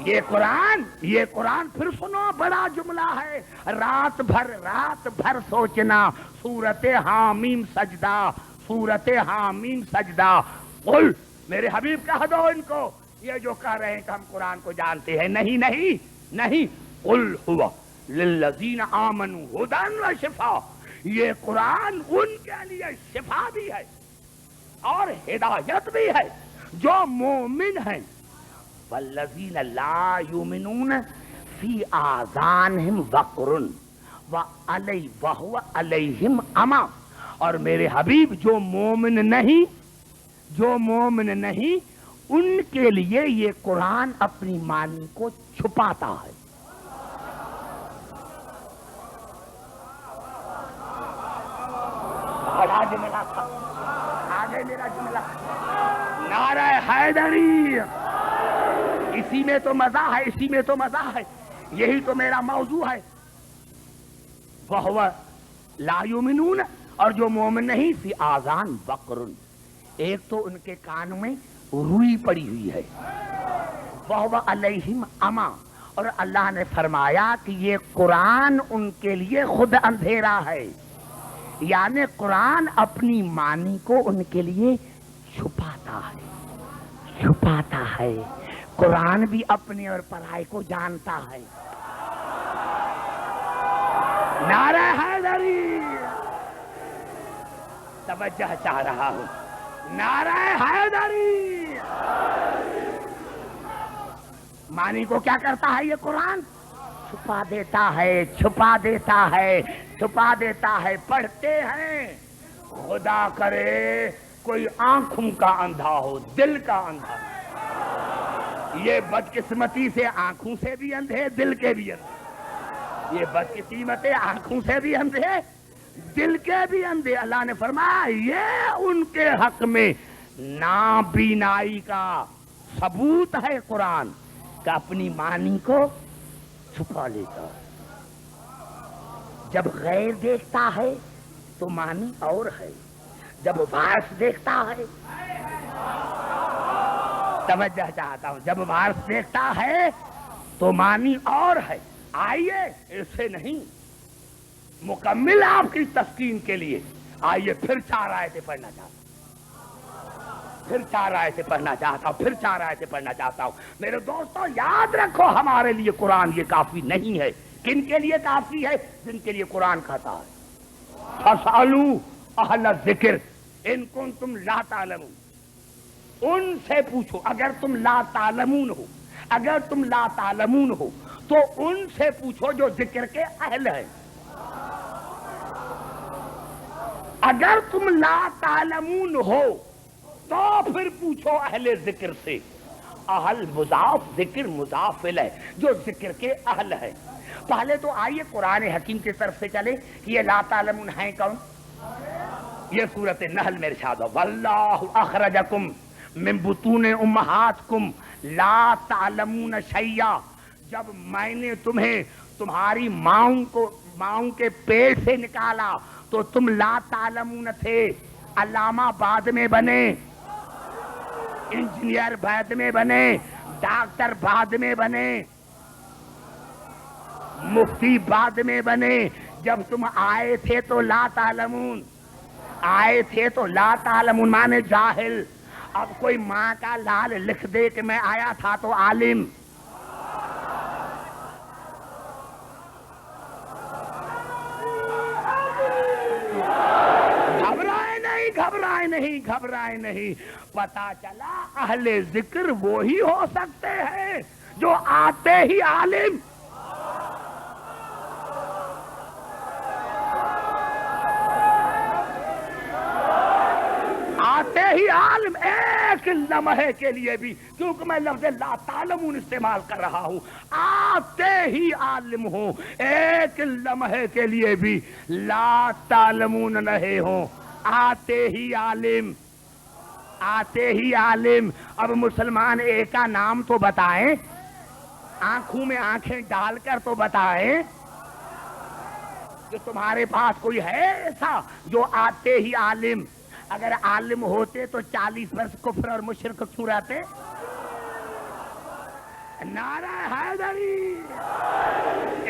یہ قرآن پھر سنو، بڑا جملہ ہے، رات بھر سوچنا، سورۃ حامیم سجدہ، قل میرے حبیب کہہ دو ان کو، یہ جو کہہ رہے ہیں کہ ہم قرآن کو جانتے ہیں، نہیں، قل هو للذین آمنوا ہدی و شفا، یہ قرآن ان کے لیے شفا بھی ہے اور ہدایت بھی ہے جو مومن ہیں۔ والذین لا یؤمنون فی آذانہم وقر وہو علیہم عمی، اور میرے حبیب جو مومن نہیں ان کے لیے یہ قرآن اپنی معنی کو چھپاتا ہے۔ آگے میرا جملہ، نعرہ حیدری، اسی میں تو مزہ ہے، یہی تو میرا موضوع ہے۔ وَهُوَ لَا يُؤْمِنُونَ، اور جو مومن نہیں، فی آذان وقر، ایک تو ان کے کان میں روئی پڑی ہوئی ہے، وَهُوَ عَلَيْهِمْ عَمَى، اور اللہ نے فرمایا کہ یہ قرآن ان کے لیے خود اندھیرا ہے، یعنی قرآن اپنی معنی کو ان کے لیے چھپاتا ہے۔ قرآن بھی اپنے اور پرائے کو جانتا ہے۔ نعرہ حیدری، توجہ چاہ رہا ہوں، نعرہ حیدری، معنی کو کیا کرتا ہے یہ قرآن؟ چھپا دیتا ہے۔ پڑھتے ہیں، خدا کرے کوئی آنکھوں کا اندھا ہو، دل کا اندھا ہو، یہ بدقسمتی سے آنکھوں سے بھی اندھے، دل کے بھی اندھے، یہ بدقسمتیں آنکھوں سے بھی اندھے، دل کے بھی اندھے۔ اللہ نے فرمایا یہ ان کے حق میں نابینائی کا ثبوت ہے قرآن، کہ اپنی معنی کو چھپا لیتا ہے. جب غیر دیکھتا ہے تو معنی اور ہے، جب وارث دیکھتا ہے، توجہ چاہتا ہوں، جب وارث دیکھتا ہے تو معنی اور ہے. آئیے ایسے نہیں، مکمل آپ کی تسکین کے لیے آئیے پھر 4 آیتیں پڑھنا چاہتا ہوں، پھر 4 آیتیں پڑھنا چاہتا ہوں، پھر 4 آیتیں پڑھنا چاہتا ہوں. میرے دوستوں یاد رکھو، ہمارے لیے قرآن یہ کافی نہیں ہے. کن کے لیے کافی ہے؟ جن کے لیے قرآن کہتا ہے فَاسْأَلُوا أَهْلَ الذِّكْرِ إِن كُنتُمْ لَا تَعْلَمُونَ. ان سے پوچھو اگر تم لا تعلمون ہو، اگر تم لا تعلمون ہو تو ان سے پوچھو جو ذکر کے اہل ہیں. اگر تم لا تعلمون ہو تو پھر پوچھو اہل ذکر سے. اہل مضاف، ذکر مضاف ہے، جو ذکر کے اہل ہے. پہلے تو آئیے قرآن حکیم کی طرف سے چلے کہ یہ لا تعلمون ہیں کون. یہ سورۃ النحل میں ارشاد ہے واللہ اخرجکم من بطون امہاتکم لا تعلمون شیئا. جب میں نے تمہیں تمہاری ماؤں کے پیٹ سے نکالا تو تم لا تعلمون تھے. علامہ بعد میں بنے، انجینئر بعد میں بنے، ڈاکٹر بعد میں بنے، مفتی بعد میں بنے. جب تم آئے تھے تو لا تعلمون، آئے تھے تو لا تعلمون مانے جاہل. اب کوئی ماں کا لال لکھ دے کہ میں آیا تھا تو عالم. گھبرائے نہیں، گھبرائے نہیں. پتا چلا اہل ذکر وہی ہو سکتے ہیں جو آتے ہی عالم. آتے ہی عالم. ایک لمحے کے لیے بھی، کیونکہ میں لفظ لا تعلمون استعمال کر رہا ہوں، آتے ہی عالم ہوں، ایک لمحے کے لیے بھی لا تعلمون نہیں ہوں، آتے ہی عالم، آتے ہی عالم. اب مسلمان ایک کا نام تو بتائیں، آنکھوں میں آنکھیں ڈال کر تو بتائیں کہ تمہارے پاس کوئی ہے ایسا جو آتے ہی عالم. اگر عالم ہوتے تو 40 برس کفر اور مشرک کیوں رہتے؟ نعرہ حیدری.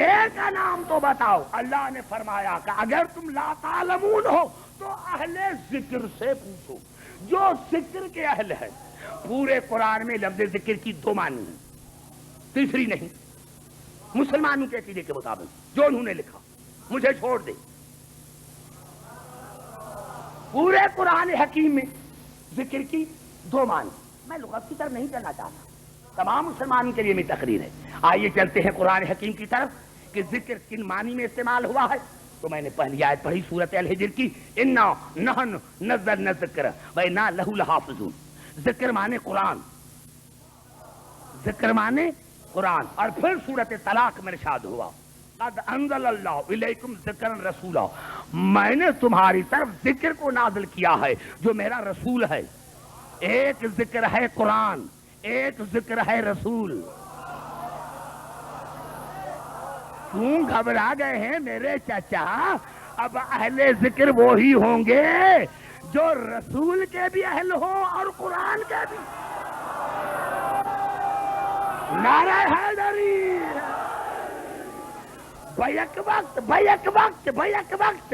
ایک کا نام تو بتاؤ. اللہ نے فرمایا کہ اگر تم لا تعلمون ہو تو اہل ذکر سے پوچھو جو ذکر کے اہل ہے. پورے قرآن میں لفظ ذکر کی 2 معنی ہیں، تیسری نہیں. مسلمانوں کے عقیدے کے مطابق جو انہوں نے لکھا مجھے چھوڑ دے. پورے قرآن حکیم میں ذکر کی 2 معنی. میں لغت کی طرف نہیں چلنا چاہتا، تمام مسلمانوں کے لیے میری تقریر ہے. آئیے چلتے ہیں قرآن حکیم کی طرف کہ ذکر کن معنی میں استعمال ہوا ہے. تو میں نے پہلی آیت پڑھی سورۃ الحجر کی، انا نحن نزلنا الذکر وانا لہ لحافظون. ذکر مانے قرآن، ذکر مانے قرآن. اور پھر سورۃ طلاق میں ارشاد ہوا قد انزل اللہ الیکم ذکرا رسولا. میں نے تمہاری طرف ذکر کو نازل کیا ہے جو میرا رسول ہے. ایک ذکر ہے قرآن، ایک ذکر ہے رسول. کیوں گھبرا گئے ہیں میرے چچا؟ اب اہل ذکر وہی ہوں گے جو رسول کے بھی اہل ہوں اور قرآن کے بھی. نعرہ حیدری. بیک وقت بیک وقت بیک وقت.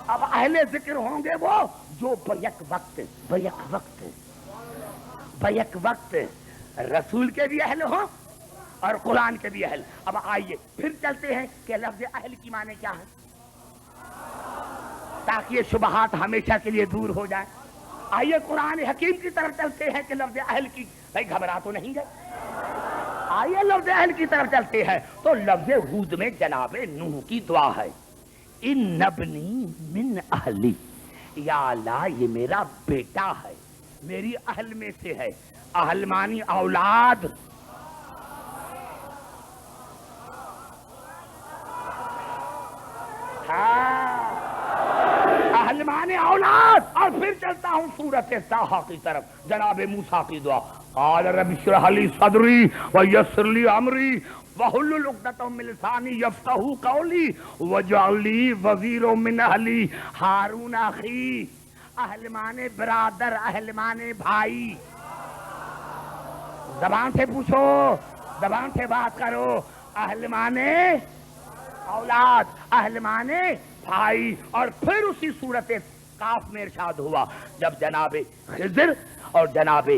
اب اہل ذکر ہوں گے وہ جو بیک وقت بیک وقت بیک وقت رسول کے بھی اہل ہوں اور قرآن کے بھی اہل. اب آئیے پھر چلتے ہیں کہ لفظ اہل کی معنی کیا ہے تاکہ یہ شبہات ہمیشہ کے لیے دور ہو جائے. آئیے قرآن حکیم کی طرف چلتے ہیں کہ لفظ اہل کی، بھائی گھبرا تو نہیں گئے؟ آئیے لفظ اہل کی طرف چلتے ہیں. تو لفظ ہود میں جناب نوح کی دعا ہے، ان نبنی من اہلی. یا اللہ یہ میرا بیٹا ہے، میری اہل میں سے ہے. اہل مانی اولاد. اہل مانے اولاد. اور پھر چلتا ہوں سورۃ طٰہٰ کی طرف، جناب موسیٰ کی دعا قال رب اشرح لي صدري ويسر لي امري واحلل عقدة من لساني يفقهوا قولي واجعل لي وزيرا من اهلي هارون اخي. اہل مانے برادر، اہل مانے بھائی. زبان سے پوچھو، زبان سے بات کرو. اہل مانے اولاد، اہل مانے بھائی. اور پھر اسی صورت کاف میں ارشاد ہوا جب جناب خضر اور جناب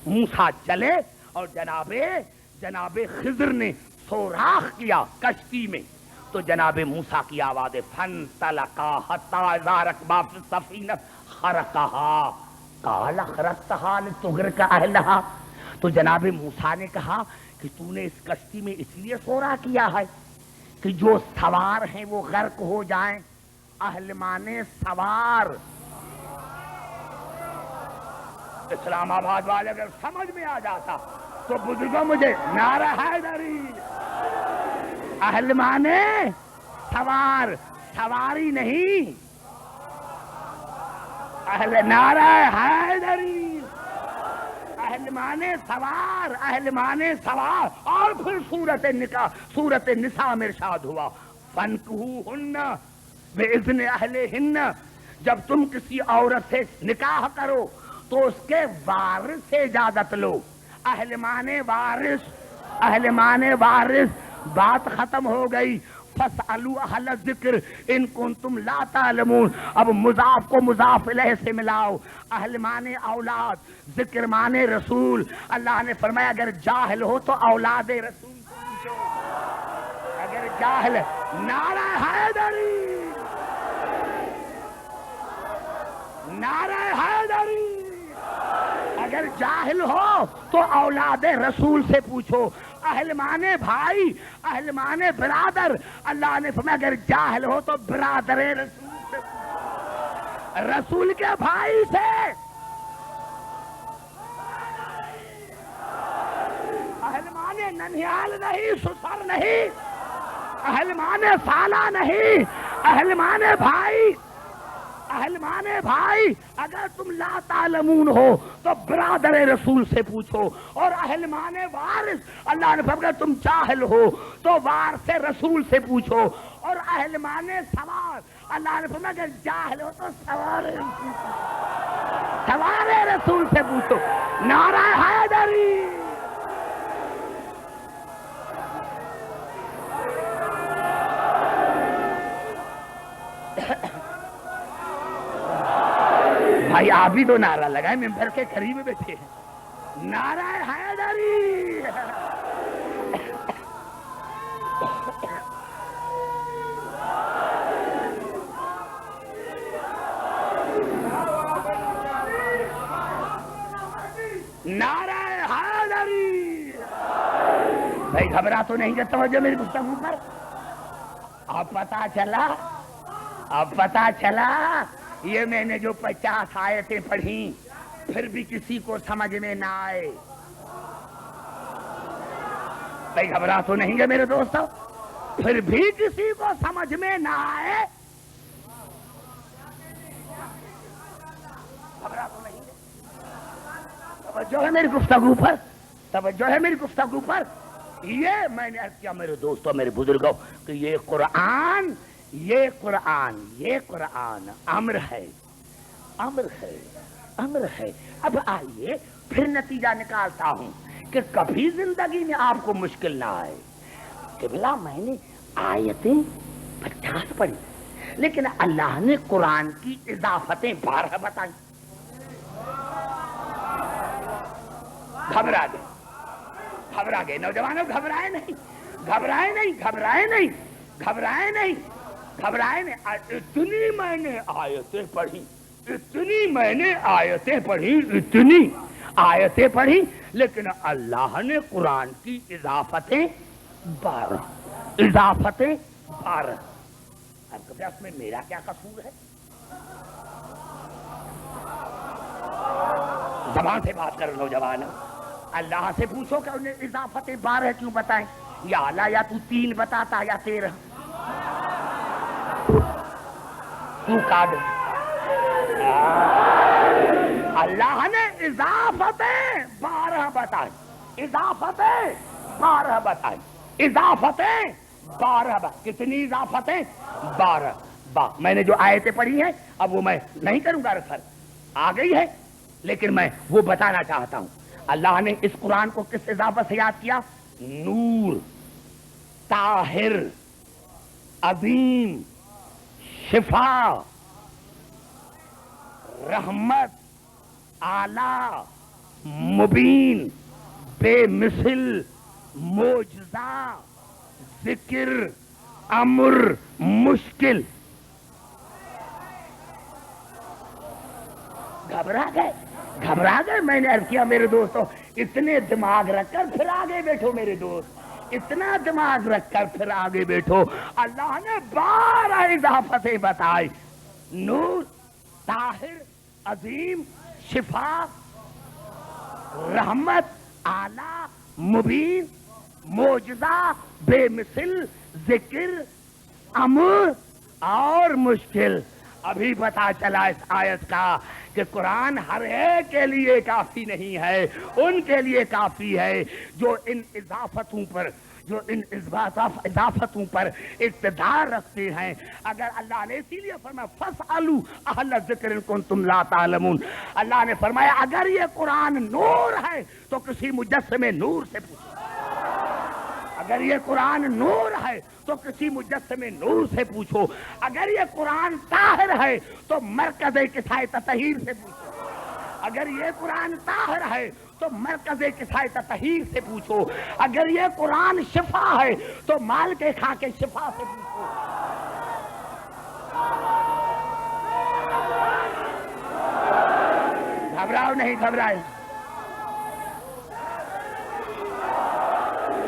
موسیٰ چلے اور جناب خضر نے سوراخ کیا کشتی میں تو جناب موسیٰ کی آواز فانطلقا حتی اذا رکبا فی السفینہ خرقہا قال اخرقتہا لتغرق اہلہا. تو جناب موسیٰ نے کہا کہ تو نے اس کشتی میں اس لیے سوراخ کیا ہے کہ جو سوار ہیں وہ غرق ہو جائیں. اہل مانے سوار. اسلام آباد والے اگر سمجھ میں آ جاتا تو بزرگوں مجھے نعرہ حیدری. اہل مانے سوار، سواری نہیں. اہل نعرہ حیدری. اہل مانے سوار، اہل مانے سوار. اور پھر سورت نساء میں ارشاد ہوا فانکحوہن بِإِذْنِ أَهْلِهِنَّ. جب تم کسی عورت سے نکاح کرو تو اس کے وارث سے اجازت لو. اہل مانے وارث، اہل مانے وارث. بات ختم ہو گئی. فَاسْأَلُوا أَهْلَ الذِّكْرِ إِن كُنتُمْ لَا تَعْلَمُونَ. اب مضاف کو مضاف الیہ سے ملاؤ. اہل مانے اولاد، ذکر مانے رسول. اللہ نے فرمایا اگر جاہل ہو تو اولاد رسول سے پوچھو. اگر جاہل، نعرہ حیدری، نعرہ حیدری. اگر جاہل ہو تو اولاد رسول سے پوچھو. اہل مانے بھائی، اہل مانے برادر. اللہ نے فرمایا اگر جاہل ہو تو برادر رسول سے پوچھو، رسول کے بھائی سے. اہل مانے ننھیال نہیں، سسر نہیں. اہل مانے سالہ نہیں. اہل مانے بھائی، اہل مانے بھائی. اگر تم لا تعلمون ہو تو برادر رسول سے پوچھو. اور اہل مانے وارث، اللہ نے فرمایا تم جاہل ہو تو وارث رسول سے پوچھو. اور اہل مانے سوار، اللہ نے فرمایا اگر جاہل ہو تو سوار رسول سے پوچھو. نعرہ حیدری. بھائی آپ بھی تو نعرہ لگائیں، ممبر کے قریب بیٹھے ہیں. نعرہ حیدری. نعرہ حیدری. بھائی گھبرا تو نہیں جاتا ہو جو میری گفتگو پر؟ اب پتا چلا یہ میں نے جو 50 آیتیں پڑھی پھر بھی کسی کو سمجھ میں نہ آئے. بھائی گھبرا تو نہیں گے میرے دوستو؟ پھر بھی کسی کو سمجھ میں نہ آئے. گھبرا تو نہیں گے؟ توجہ ہے میری گفتگو پر، توجہ ہے میری گفتگو پر. یہ میں نے عرض کیا میرے دوستو، میرے بزرگوں کہ یہ قرآن امر ہے، امر ہے، امر ہے. اب آئیے پھر نتیجہ نکالتا ہوں کہ کبھی زندگی میں آپ کو مشکل نہ آئے. قبلہ میں نے آیتیں 50 پڑھی لیکن اللہ نے قرآن کی اضافتیں 12 بتائیں. گھبرا گئے نوجوانوں. گھبرائے نہیں. اتنی میں نے آیتیں پڑھی لیکن اللہ نے قرآن کی اضافتیں 12. اب کبھی اس میں میرا کیا قصور ہے؟ زبان سے بات کرو نوجوان. اللہ سے پوچھو کہ انہیں اضافتیں 12 کیوں بتائیں. یا اللہ یا تو 3 بتاتا یا 13. تو کاٹ. اللہ نے اضافتیں 12 بتائیں، اضافتیں 12 بتائیں، اضافتیں 12 کتنی اضافتیں؟ 12 میں نے جو آیتیں پڑھی ہیں اب وہ میں نہیں کروں گا ریفر، آ گئی ہے، لیکن میں وہ بتانا چاہتا ہوں اللہ نے اس قرآن کو کس اضافت سے یاد کیا؟ نور، طاہر، عظیم، شفا، رحمت، اعلی، مبین، بے مثل، معجزہ، ذکر، امر، مشکل۔ گھبرا گئے میں نے عرض کیا میرے دوستوں اتنے دماغ رکھ کر پھر آگے بیٹھو میرے دوست، اتنا دماغ رکھ کر پھر آگے بیٹھو۔ اللہ نے 12 اضافتیں بتائی، نور، طاہر، عظیم، شفا، رحمت، اعلی، مبین، معجزہ، بے مثل، ذکر، امر اور مشکل۔ ابھی پتا چلا اس آیت کا کہ قرآن ہر ایک کے لیے کافی نہیں ہے، ان کے لیے کافی ہے جو ان اضافتوں پر، جو ان اضافتوں پر اقتدار رکھتے ہیں۔ اگر اللہ نے اسی لیے فرمایا فَاسْأَلُوا أَهْلَ الذِّكْرِ إِن كُنتُمْ لَا تَعْلَمُونَ، اللہ نے فرمایا اگر یہ قرآن نور ہے تو کسی مجسمے نور سے پوچھو، اگر یہ قرآن نور ہے تو کسی مجسمے نور سے پوچھو، اگر یہ قرآن طاہر ہے تو مرکز کسائے تطہیر سے پوچھو، اگر یہ قرآن طاہر ہے تو مرکز کسائے تطہیر سے پوچھو، اگر یہ قرآن شفا ہے تو مال کے کھا کے شفا سے پوچھو۔ گھبراؤ نہیں، گھبرائے۔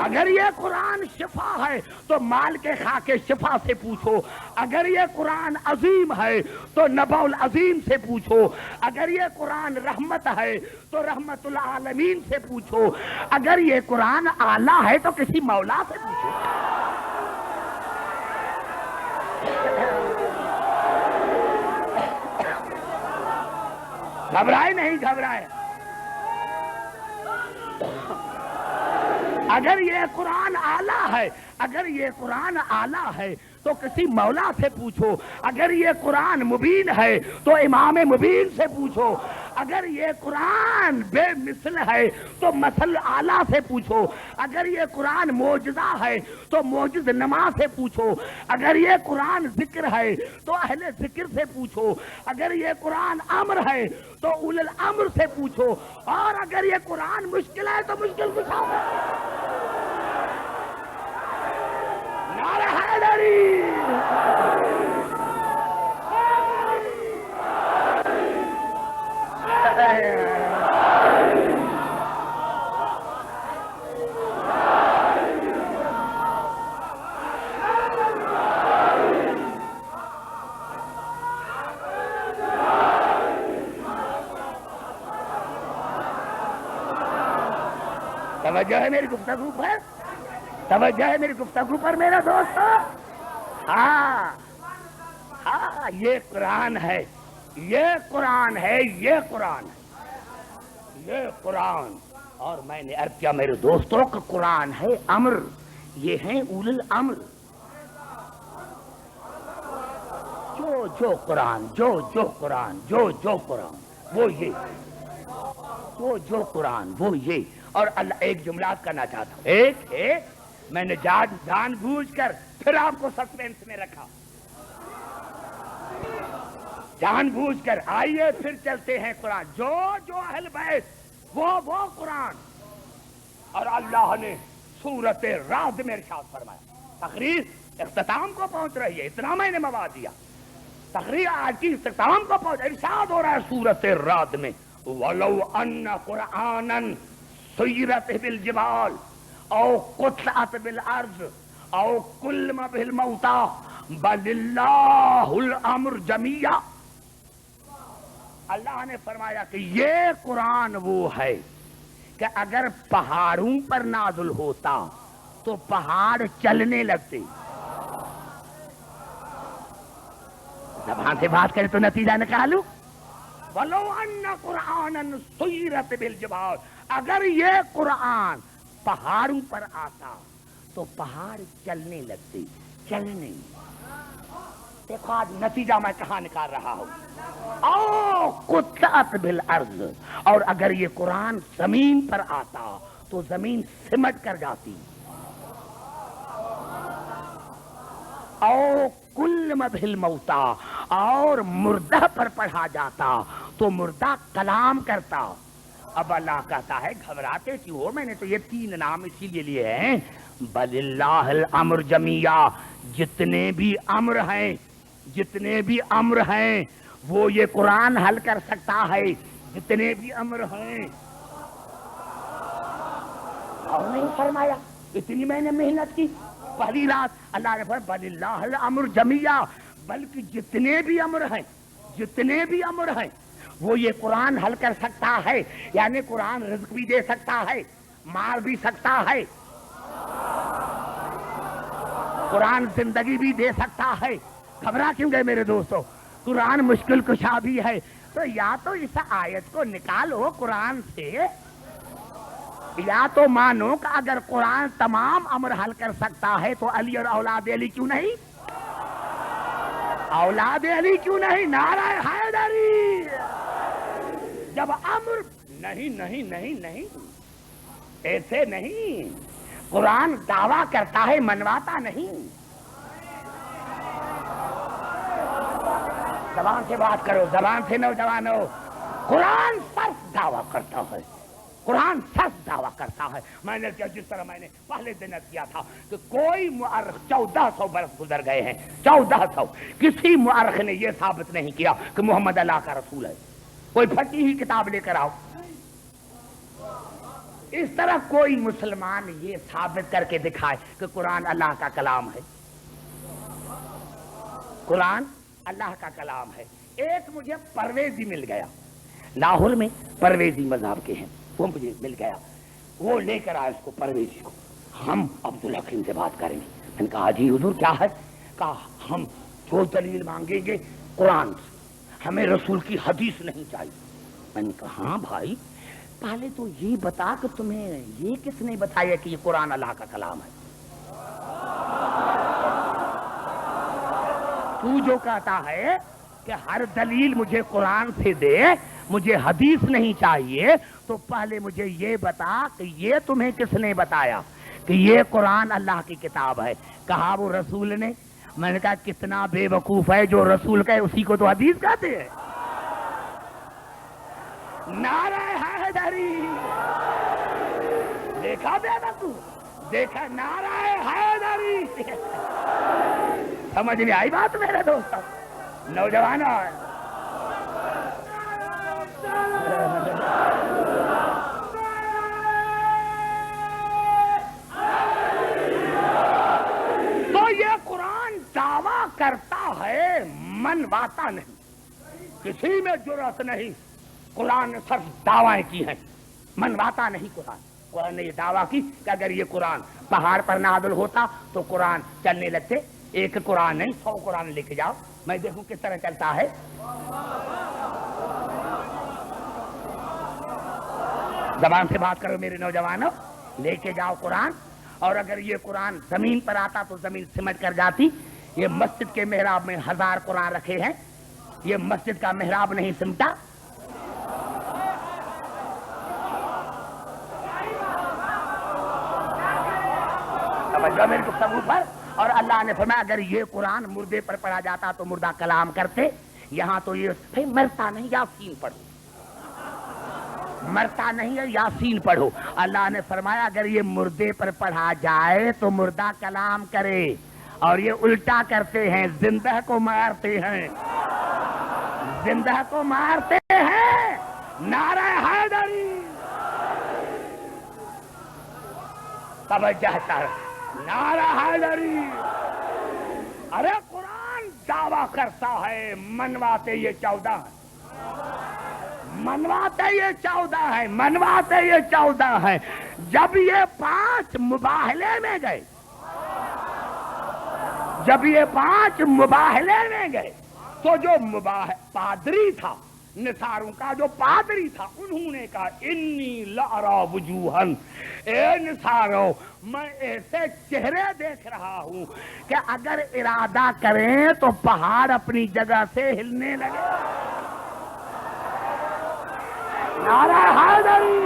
اگر یہ قرآن شفا ہے تو مال کے کھا کے شفا سے پوچھو، اگر یہ قرآن عظیم ہے تو نبأ العظیم سے پوچھو، اگر یہ قرآن رحمت ہے تو رحمت العالمین سے پوچھو، اگر یہ قرآن اعلیٰ ہے تو کسی مولا سے پوچھو۔ گھبرائے نہیں، گھبرائے۔ اگر یہ قرآن اعلیٰ ہے، اگر یہ قرآن اعلیٰ ہے تو کسی مولا سے پوچھو، اگر یہ قرآن مبین ہے تو امام مبین سے پوچھو، اگر یہ قرآن بے مثل ہے تو مثل اعلیٰ سے پوچھو، اگر یہ قرآن معجزہ ہے تو معجز نما سے پوچھو، اگر یہ قرآن ذکر ہے تو اہل ذکر سے پوچھو، اگر یہ قرآن امر ہے تو اول الامر سے پوچھو، اور اگر یہ قرآن مشکل ہے تو مشکل کشا سے۔ نعرہ حیدری، توجہ ہے میری گفتگو پر، توجہ ہے میری گفتگو پر میرا دوست۔ ہاں ہاں، یہ قرآن ہے، یہ قرآن ہے، یہ قرآن ہے، یہ قرآن۔ اور میں نے عرض کیا میرے دوستوں کا قرآن ہے امر، یہ ہیں اول الامر۔ جو قرآن، جو قرآن، جو قرآن وہ یہ، جو قرآن وہ یہ۔ اور اللہ ایک جملات کرنا چاہتا ہوں، ایک ہے میں نے جان بوجھ کر پھر آپ کو سسپینس میں رکھا، جان بوجھ کر۔ آئیے پھر چلتے ہیں قرآن، جو اہل بیت وہ قرآن۔ اور اللہ نے سورۃ رعد میں ارشاد فرمایا، تقریر اختتام کو پہنچ رہی ہے، اتنا میں نے مواد دیا، تقریر آج کی اختتام کو پہنچ، ارشاد ہو رہا ہے سورۃ رعد میں وَلَوْ أَنَّ قُرْآنًا سُيِّرَتْ بِالْجِبَالِ أَوْ قُطِعَتْ بِالْأَرْضِ أَوْ كُلِّمَ بِهِ الْمَوْتَىٰ بَلِ اللَّهُ الْأَمْرُ جَمِيعًا۔ اللہ نے فرمایا کہ یہ قرآن وہ ہے کہ اگر پہاڑوں پر نازل ہوتا تو پہاڑ چلنے لگتے۔ زبان سے بات کرے تو نتیجہ نکالو، ولو ان قرآنا سیرت بالجبال، اگر یہ قرآن پہاڑوں پر آتا تو پہاڑ چلنے لگتے، چلنے۔ دیکھو آج نتیجہ میں کہاں نکال رہا ہوں، او قطعت بالارض، اور اگر یہ قرآن زمین پر آتا تو زمین سمٹ کر جاتی، او کلم بالموتا، اور مردہ پر پڑھا جاتا تو مردہ کلام کرتا۔ اب اللہ کہتا ہے گھبراتے کیوں ہو، میں نے تو یہ 3 نام اسی لیے لیے ہیں، بل اللہ الامر جمیعا، جتنے بھی امر ہیں، جتنے بھی امر ہیں وہ یہ قرآن حل کر سکتا ہے، جتنے بھی امر ہیں۔ اور نہیں فرمایا اتنی میں نے محنت کی پہلی رات، اللہ نے فرمایا بل اللہ الامر جمیعا، بلکہ جتنے بھی امر ہیں، جتنے بھی امر ہیں وہ یہ قرآن حل کر سکتا ہے، یعنی قرآن رزق بھی دے سکتا ہے، مار بھی سکتا ہے، قرآن زندگی بھی دے سکتا ہے۔ گھبرا کیوں گئے میرے دوستو، قرآن مشکل کشا بھی ہے، تو یا تو اس آیت کو نکالو قرآن سے، یا تو مانو کہ اگر قرآن تمام امر حل کر سکتا ہے تو علی اور اولاد علی کیوں نہیں، اولاد علی کیوں نہیں، نعرہ حیدری۔ جب امر نہیں نہیں نہیں نہیں، ایسے نہیں، قرآن دعویٰ کرتا ہے منواتا نہیں۔ زبان سے بات کرو، زبان سے نوجوانوں، قرآن صرف دعویٰ کرتا ہے، قرآن صرف دعویٰ کرتا ہے۔ میں نے کیا، جس طرح میں نے پہلے دن کیا تھا کہ کوئی مؤرخ 1400 برس گزر گئے ہیں، 1400، کسی مؤرخ نے یہ ثابت نہیں کیا کہ محمد اللہ کا رسول ہے۔ کوئی پھٹی ہوئی کتاب لے کر آؤ، اس طرح کوئی مسلمان یہ ثابت کر کے دکھائے کہ قرآن اللہ کا کلام ہے، قرآن اللہ کا کلام ہے۔ ایک مجھے پرویزی مل گیا، لاہور میں پرویزی مذہب کے ہیں، وہ مجھے مل گیا، وہ لے کر آئے اس کو، پرویزی کو، ہم عبدالحکیم سے بات کریں گے۔ میں نے کہا جی حضور کیا ہے؟ کہا ہم جو دلیل مانگیں گے قرآن سے، ہمیں رسول کی حدیث نہیں چاہیے۔ میں نے کہا ہاں بھائی، پہلے تو یہ بتا کہ تمہیں یہ کس نے بتایا کہ یہ قرآن اللہ کا کلام ہے؟ تو جو کہتا ہے کہ ہر دلیل مجھے قرآن سے دے، مجھے حدیث نہیں چاہیے، تو پہلے مجھے یہ بتا کہ یہ تمہیں کس نے بتایا کہ یہ قرآن اللہ کی کتاب ہے؟ کہا وہ رسول نے۔ میں نے کہا کتنا بے وقوف ہے، جو رسول کہے اسی کو تو حدیث کہتے ہیں۔ نعرہ حیدری، دیکھا بے وقوف، دیکھا نعرہ حیدری۔ سمجھ میں آئی بات میرے دوستوں، نوجوانوں؟ تو یہ قرآن دعویٰ کرتا ہے، منواتا نہیں، کسی میں جرأت نہیں۔ قرآن نے صرف دعوائیں کی ہیں، منواتا نہیں۔ قرآن نے یہ دعویٰ کی کہ اگر یہ قرآن پہاڑ پر نازل ہوتا تو قرآن چلنے لگتے۔ ایک قرآن نہیں، 100 قرآن لے کے جاؤ، میں دیکھوں کس طرح چلتا ہے۔ زبان سے بات کرو میرے نوجوانوں، لے کے جاؤ قرآن، اور اگر یہ قرآن زمین پر آتا تو زمین سمٹ کر جاتی۔ یہ مسجد کے محراب میں 1000 قرآن رکھے ہیں، یہ مسجد کا محراب نہیں سمٹا۔ توجہ میری گفتگو پر۔ اور اللہ نے فرمایا اگر یہ قرآن مردے پر پڑھا جاتا تو مردہ کلام کرتے۔ یہاں تو یہ بھائی مرتا نہیں، یاسین پڑھو، مرتا نہیں ہے، یاسین پڑھو۔ اللہ نے فرمایا اگر یہ مردے پر پڑھا جائے تو مردہ کلام کرے، اور یہ الٹا کرتے ہیں، زندہ کو مارتے ہیں، زندہ کو مارتے ہیں۔ نعرہ حیدری، توجہ کر، نعرہ حیدری۔ ارے قرآن دعویٰ کرتا ہے، منواتے یہ 14 ہیں، منواتے یہ 14 ہیں، منواتے یہ 14 ہیں۔ جب یہ 5 مباہلے میں گئے، جب یہ 5 مباہلے میں گئے تو جو پادری تھا، نصاروں کا جو پادری تھا انہوں نے کہا انی لارا وجوہن، اے نصارو میں ایسے چہرے دیکھ رہا ہوں کہ اگر ارادہ کریں تو پہاڑ اپنی جگہ سے ہلنے لگے۔ نعرہ حیدری،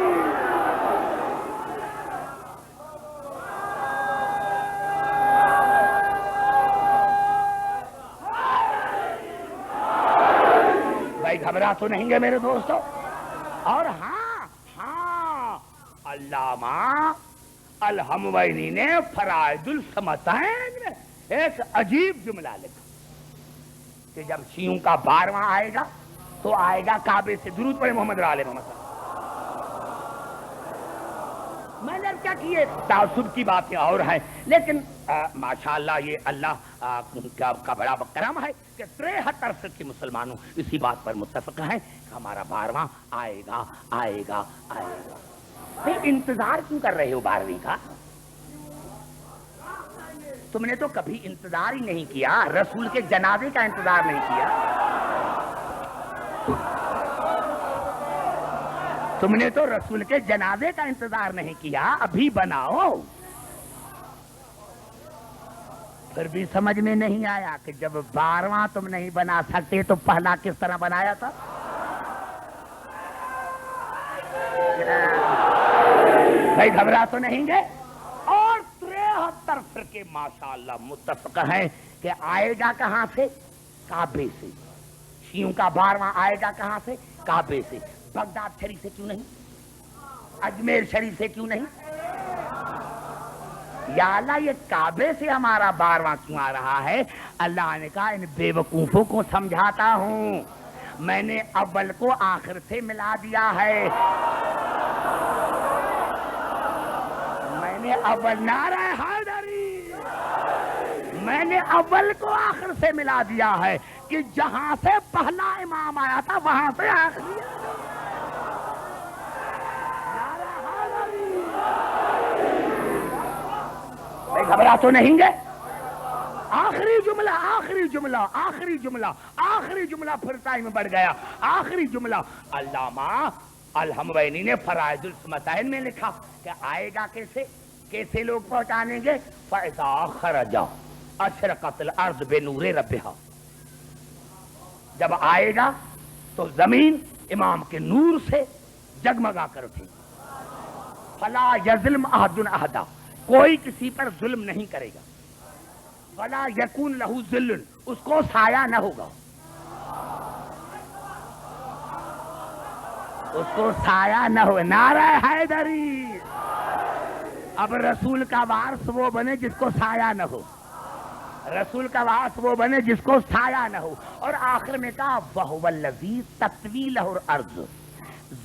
بھائی گھبرا تو نہیں گے میرے دوستو؟ اور ہاں علامہ الحموینی نے فرائض الصمتین میں ایک عجیب جملہ لکھا کہ جب شیعوں کا 12واں آئے گا تو آئے گا کعبے سے درود پڑھے محمد علیہ محمد۔ میں نے کیا کیے تعصب کی باتیں اور ہیں، لیکن ماشاءاللہ یہ اللہ کا بڑا کرم ہے کہ 73 فرقے مسلمانوں اسی بات پر متفق ہیں کہ ہمارا 12واں آئے گا آئے گا آئے گا۔ پھر انتظار کیوں کر رہے ہو 12ویں کا؟ تم نے تو کبھی انتظار ہی نہیں کیا، رسول کے جنازے کا انتظار نہیں کیا، تم نے تو رسول کے جنازے کا انتظار نہیں کیا، ابھی بناؤ۔ پھر بھی سمجھ میں نہیں آیا کہ جب 12واں تم نہیں بنا سکتے تو پہلا کس طرح بنایا تھا؟ بھائی گھبرا تو نہیں گے؟ اور 73 فرقے ماشاءاللہ متفق ہیں کہ آئے گا کہاں سے؟ کعبے سے۔ شیعوں کا 12واں آئے گا کہاں سے؟ کعبے سے۔ بغداد شریف سے کیوں نہیں؟ اجمیر شریف سے کیوں نہیں؟ یا اللہ یہ کعبے سے ہمارا 12واں کیوں آ رہا ہے؟ اللہ نے کہا ان بے وقوفوں کو سمجھاتا ہوں، میں نے اول کو آخر سے ملا دیا ہے، میں نے اول نعرہ حیدری، میں نے اول کو آخر سے ملا دیا ہے کہ جہاں سے پہلا امام آیا تھا وہاں سے آخری گھبرا تو نہیں گے؟ آخری جملہ آخری جملہ آخری جملہ آخری جملہ پھر ٹائم بڑھ گیا، آخری جملہ علامہ الحموینی نے فرائض الصمتین میں لکھا کہ آئے گا کیسے؟ کیسے لوگ پہنچانیں گے؟ فَإِذَا خَرَجَ أَشْرَقَتِ الْأَرْضُ بِنُورِ رَبِّهَا، جب آئے گا تو زمین امام کے نور سے جگمگا کر اٹھے گی۔ فَلَا يَظْلِمُ أَحَدٌ أَحَدًا، کوئی کسی پر ظلم نہیں کرے گا۔ وَلَا يَكُونُ لَهُ ظِلٌّ، اس کو سایہ نہ ہوگا، اس کو سایہ نہ ہو۔ نعرہ حیدری، اب رسول کا وارث وہ بنے جس کو سایہ نہ ہو، رسول کا وارث وہ بنے جس کو سایہ نہ ہو۔ اور آخر میں کہا وَهُوَ الَّذِي تَطْوِي لَهُ الْأَرْضُ،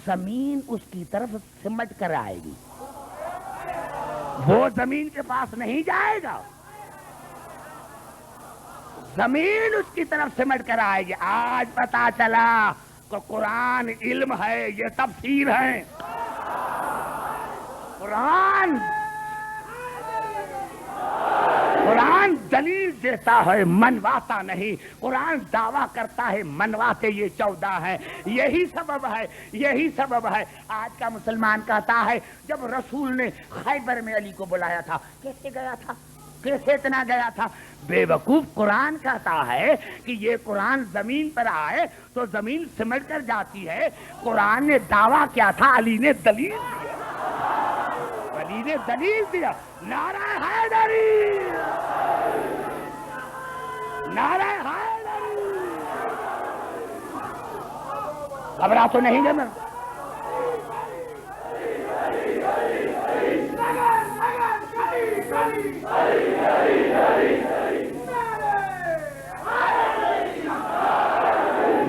زمین اس کی طرف سمٹ کر آئے گی، وہ زمین کے پاس نہیں جائے گا، زمین اس کی طرف سمٹ کر آئے گی۔ آج پتا چلا کہ قرآن علم ہے، یہ تفسیر ہے۔ قرآن دلیل دیتا ہے، منواتا نہیں۔ قرآن دعویٰ کرتا ہے، منواتے یہ 14 ہیں۔ یہی سبب ہے، یہی سبب ہے آج کا مسلمان کہتا ہے جب رسول نے خیبر میں علی کو بلایا تھا کیسے گیا تھا، کیسے اتنا گیا تھا؟ بے وقوف قرآن کہتا ہے کہ یہ قرآن زمین پر آئے تو زمین سمٹ کر جاتی ہے۔ قرآن نے دعویٰ کیا تھا، علی نے دلیل دیا، علی نے دلیل دیا۔ نعرہ حیدری، نعرہ حیدری، گھبرا تو نہیں گے میں؟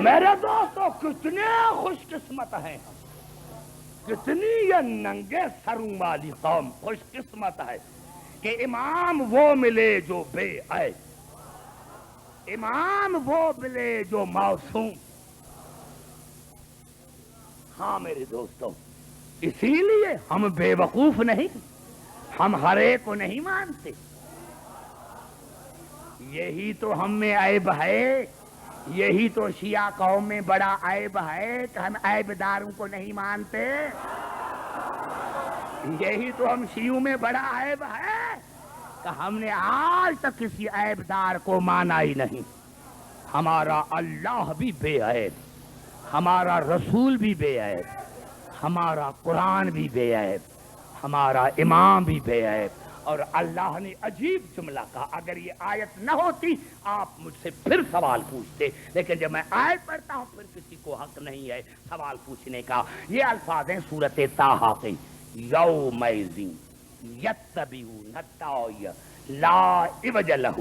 میرے دوستو کتنے خوش قسمت ہیں، کتنی یہ ننگے سروں والی قوم خوش قسمت ہے کہ امام وہ ملے جو بے عیب، امام وہ ملے جو معصوم۔ ہاں میرے دوستو، اسی لیے ہم بے وقوف نہیں، ہم ہر ایک کو نہیں مانتے، یہی تو ہم میں عیب ہے یہی تو شیعہ قوم میں بڑا عیب ہے کہ ہم عیب داروں کو نہیں مانتے. یہی تو ہم شیعوں میں بڑا عیب ہے کہ ہم نے آج تک کسی عیب دار کو مانا ہی نہیں. ہمارا اللہ بھی بے عیب, ہمارا رسول بھی بے عیب, ہمارا قرآن بھی بے عیب, ہمارا امام بھی بے عیب. اور اللہ نے عجیب جملہ کہا, اگر یہ آیت نہ ہوتی آپ مجھ سے پھر سوال پوچھتے, لیکن جب میں آیت پڑھتا ہوں پھر کسی کو حق نہیں ہے سوال پوچھنے کا. یہ الفاظ ہیں سورۃ طٰہٰ کے, یومئذ یتبعون الداعی لا عوج لہ.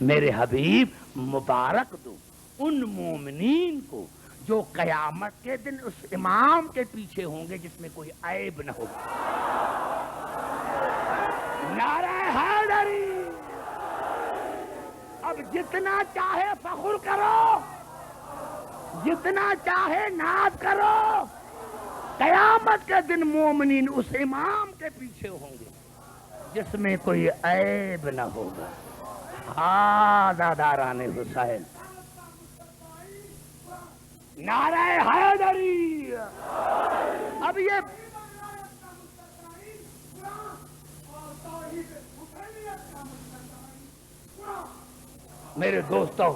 میرے حبیب مبارک دو ان مومنین کو جو قیامت کے دن اس امام کے پیچھے ہوں گے جس میں کوئی عیب نہ ہوگا. نعرہ حیدری. اب جتنا چاہے فخر کرو, جتنا چاہے ناز کرو, قیامت کے دن مومنین اس امام کے پیچھے ہوں گے جس میں کوئی عیب نہ ہوگا. داداران حسین. نعرہ حیدری. اب یہ میرے دوستوں,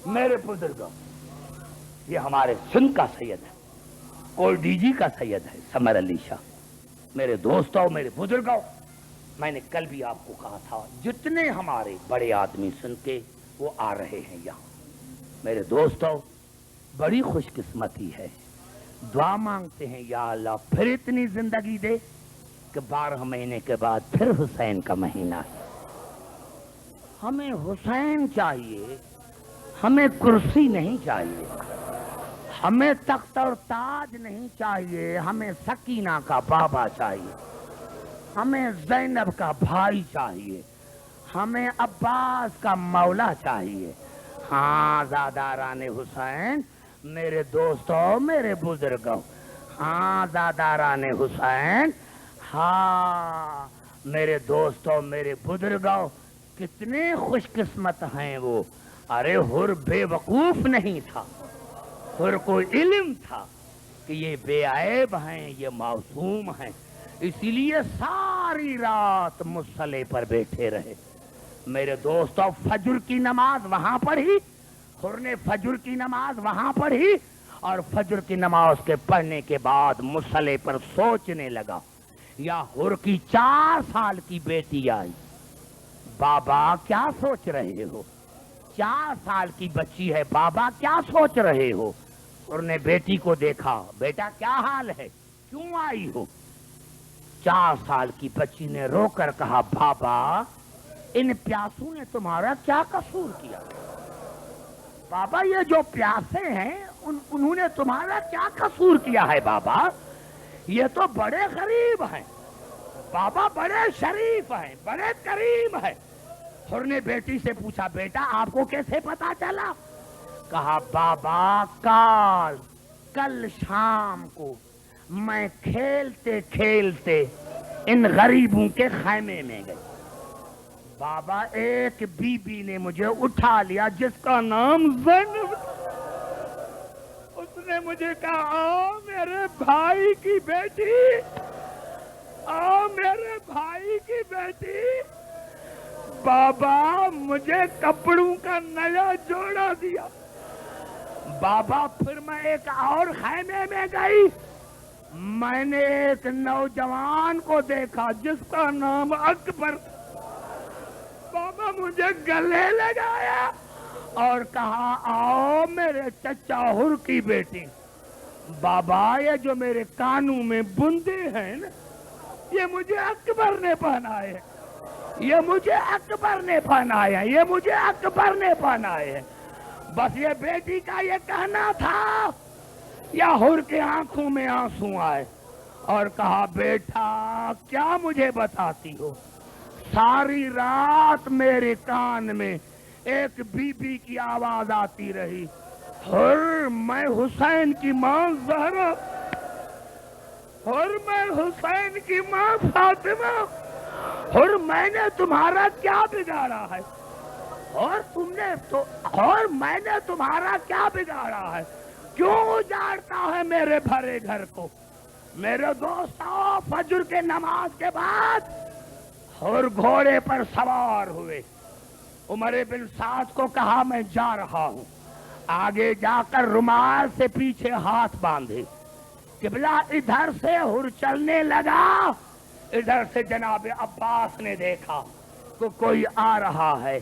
میرے بزرگوں, یہ ہمارے سندھ کا سید ہے, کول ڈی جی کا سید ہے سمر علی شاہ. میرے دوستوں, میرے بزرگوں, میں نے کل بھی آپ کو کہا تھا جتنے ہمارے بڑے آدمی سن کے وہ آ رہے ہیں یہاں. میرے دوستوں, بڑی خوش قسمتی ہے. دعا مانگتے ہیں یا اللہ پھر اتنی زندگی دے کہ 12 مہینے کے بعد پھر حسین کا مہینہ ہے. ہمیں حسین چاہیے, ہمیں کرسی نہیں چاہیے, ہمیں تخت اور تاج نہیں چاہیے, ہمیں سکینہ کا بابا چاہیے, ہمیں زینب کا بھائی چاہیے, ہمیں عباس کا مولا چاہیے. ہاں زاداران حسین, میرے دوستوں, میرے بزرگوں, ہاں زاداران حسین, ہاں میرے دوستوں, میرے بزرگوں, کتنے خوش قسمت ہیں وہ. ارے حر بے وقوف نہیں تھا, حر کو علم تھا کہ یہ بے عیب ہیں, یہ معصوم ہیں, اسی لیے ساری رات مصلی پر بیٹھے رہے. میرے دوستوں, فجر کی نماز وہاں پڑھی, حر نے فجر کی نماز وہاں پڑھی, اور فجر کی نماز کے پڑھنے کے بعد مصلی پر سوچنے لگا. یا حر کی 4 سال کی بیٹی آئی, بابا کیا سوچ رہے ہو؟ 4 سال کی بچی ہے, بابا کیا سوچ رہے ہو؟ حر نے بیٹی کو دیکھا, بیٹا کیا حال ہے, کیوں آئی ہو؟ 4 سال کی بچی نے رو کر کہا, بابا ان پیاسوں نے تمہارا کیا قصور کیا؟ بابا یہ جو پیاسے ہیں انہوں نے تمہارا کیا قصور کیا ہے؟ بابا یہ تو بڑے غریب ہیں, بابا بڑے شریف ہیں, بڑے کریم ہیں. حر نے بیٹی سے پوچھا, بیٹا آپ کو کیسے پتا چلا؟ کہا, بابا کل شام کو میں کھیلتے کھیلتے ان غریبوں کے خیمے میں گئی. بابا ایک بی بی نے مجھے اٹھا لیا جس کا نام زینب. اس نے مجھے کہا, آ میرے بھائی کی بیٹی, آ میرے بھائی کی بیٹی. بابا مجھے کپڑوں کا نیا جوڑا دیا. بابا پھر میں ایک اور خیمے میں گئی, میں نے ایک نوجوان کو دیکھا جس کا نام اکبر. بابا مجھے گلے لگایا اور کہا, آؤ میرے چچا حر کی بیٹی. بابا یہ جو میرے کانوں میں بندے ہیں نا, یہ مجھے اکبر نے پہنائے, یہ مجھے اکبر نے پہنائے, یہ مجھے اکبر نے پہنائے. بس یہ بیٹی کا یہ کہنا تھا, یا حر کے آنکھوں میں آنسو آئے اور کہا, بیٹا کیا مجھے بتاتی ہو؟ ساری رات میرے کان میں ایک بی بی کی آواز آتی رہی, حر میں حسین کی ماں زہرا, حر میں حسین کی ماں فاطمہ, حر میں نے تمہارا کیا بگاڑا ہے؟ اور تم نے تو اور میں نے تمہارا کیا بگاڑا ہے؟ کیوں اجاڑتا ہے میرے بھرے گھر کو؟ میرے دوستوں، فجر کے نماز کے بعد اور گھوڑے پر سوار ہوئے، عمر بن سعد کو کہا میں جا رہا ہوں، آگے جا کر رومال سے پیچھے ہاتھ باندھے، قبلہ ادھر سے ہر چلنے لگا، ادھر سے جناب عباس نے دیکھا کہ کوئی آ رہا ہے،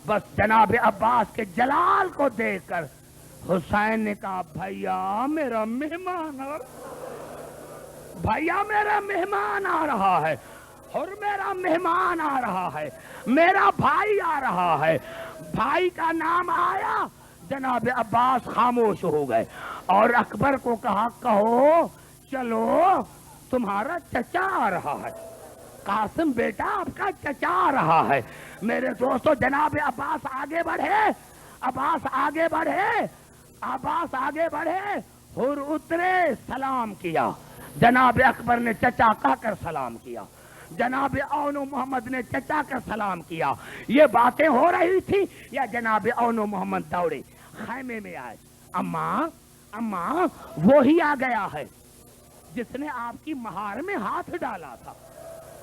بس جناب عباس کے جلال کو دیکھ کر حسین نے کہا بھیا میرا مہمان بھیا میرا مہمان آ رہا ہے، اور میرا مہمان آ رہا ہے، میرا بھائی آ رہا ہے۔ بھائی کا نام آیا، جناب عباس خاموش ہو گئے اور اکبر کو کہا کہو چلو تمہارا چچا آ رہا ہے، قاسم بیٹا آپ کا چچا آ رہا ہے۔ میرے دوستو جناب عباس آگے بڑھے، عباس آگے بڑھے، عباس آگے بڑھے، اور اترے، سلام کیا، جناب اکبر نے چچا کہہ کر سلام کیا، جناب اون محمد نے چچا کر سلام کیا۔ یہ باتیں ہو رہی تھی یا جناب اون محمد دوڑے خیمے میں آئے، اماں اماں وہی آ گیا ہے جس نے آپ کی مہار میں ہاتھ ڈالا تھا،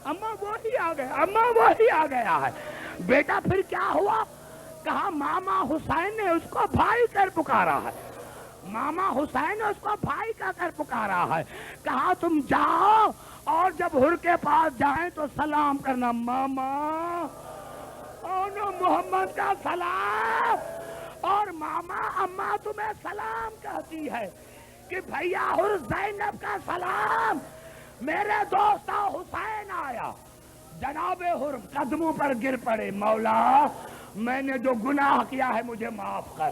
اماں وہی آ گیا، اماں وہی آ گیا ہے۔ بیٹا پھر کیا ہوا؟ کہا ماما حسین نے اس کو بھائی کر پکارا ہے، ماما حسین نے اس کو بھائی کا کر پکارا ہے۔ کہا تم جاؤ اور جب ہر کے پاس جائیں تو سلام کرنا، ماما اون محمد کا سلام، اور ماما اماں تمہیں سلام کہتی ہے کہ بھیا ہر زینب کا سلام۔ میرے دوست حسین آیا، جناب ہر قدموں پر گر پڑے، مولا میں نے جو گناہ کیا ہے مجھے معاف کر۔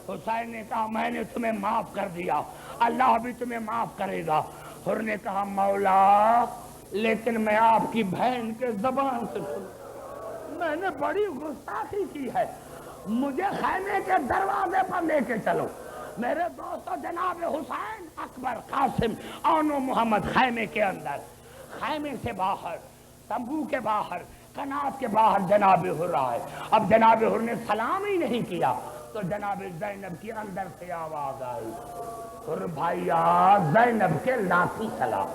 حسین نے کہا میں نے تمہیں معاف کر دیا، اللہ بھی تمہیں معاف کرے گا۔ ہر نے کہا مولا لیکن میں آپ کی بہن کے زبان سے میں نے بڑی گستاخی کی ہے، مجھے خیمے کے دروازے پر لے کے چلو۔ میرے دوستو جناب حسین، اکبر، قاسم، اون محمد خیمے کے اندر، خیمے سے باہر، تمبو کے باہر، کنات کے باہر جناب ہر آئے۔ اب جناب ہر نے سلام ہی نہیں کیا تو جناب زینب کی اندر سے آواز آئی، اور بھائیا زینب کے لاکھوں سلام،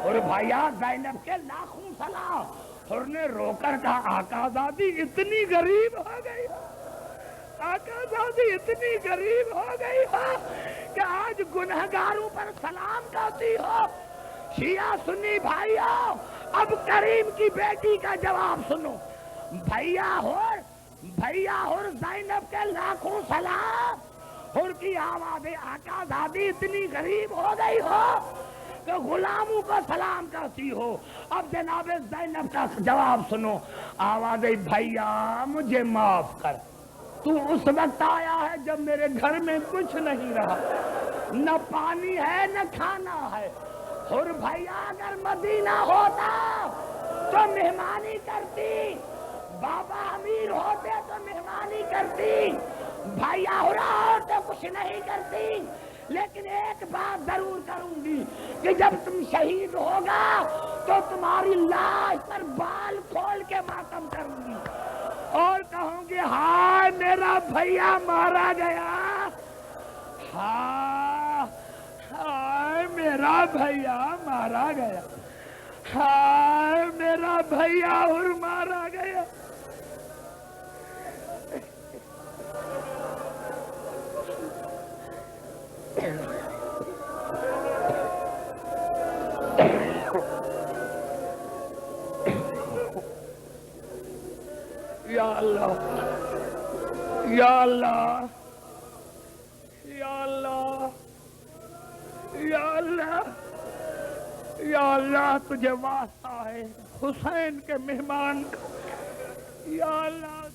اور بھائیا زینب کے لاکھوں سلام۔ اور نے رو کر کہا آقا زادی اتنی غریب ہو گئی، آقا زادی اتنی غریب ہو گئی ہو کہ آج گنہگاروں پر سلام کہتی ہو۔ شیعہ سنی بھائیو، اب کریم کی بیٹی کا جواب سنو، بھیا ہر زینب کے لاکھوں سلام۔ ہر کی آوازیں آقا زادی اتنی غریب ہو گئی ہو کہ غلاموں کو سلام کہتی ہو۔ اب جناب زینب کا جواب سنو، آوازیں بھیا مجھے معاف کر، تو اس وقت آیا ہے جب میرے گھر میں کچھ نہیں رہا، نہ پانی ہے نہ کھانا ہے، اور بھیا اگر مدینہ ہوتا تو مہمانی کرتی، بابا امیر ہوتے تو مہمانی کرتی، بھیا ہو تو کچھ نہیں کرتی، لیکن ایک بات ضرور کروں گی کہ جب تم شہید ہوگا تو تمہاری لاش پر بال کھول کے ماتم کروں گی اور کہوں گی ہائے میرا بھیا مارا گیا، ہائے میرا بھیا مارا گیا، ہائے میرا بھیا اور مارا گیا۔ یا اللہ یا اللہ یا اللہ یا اللہ یا اللہ، تجھے واسطہ ہے حسین کے مہمان کا، یا اللہ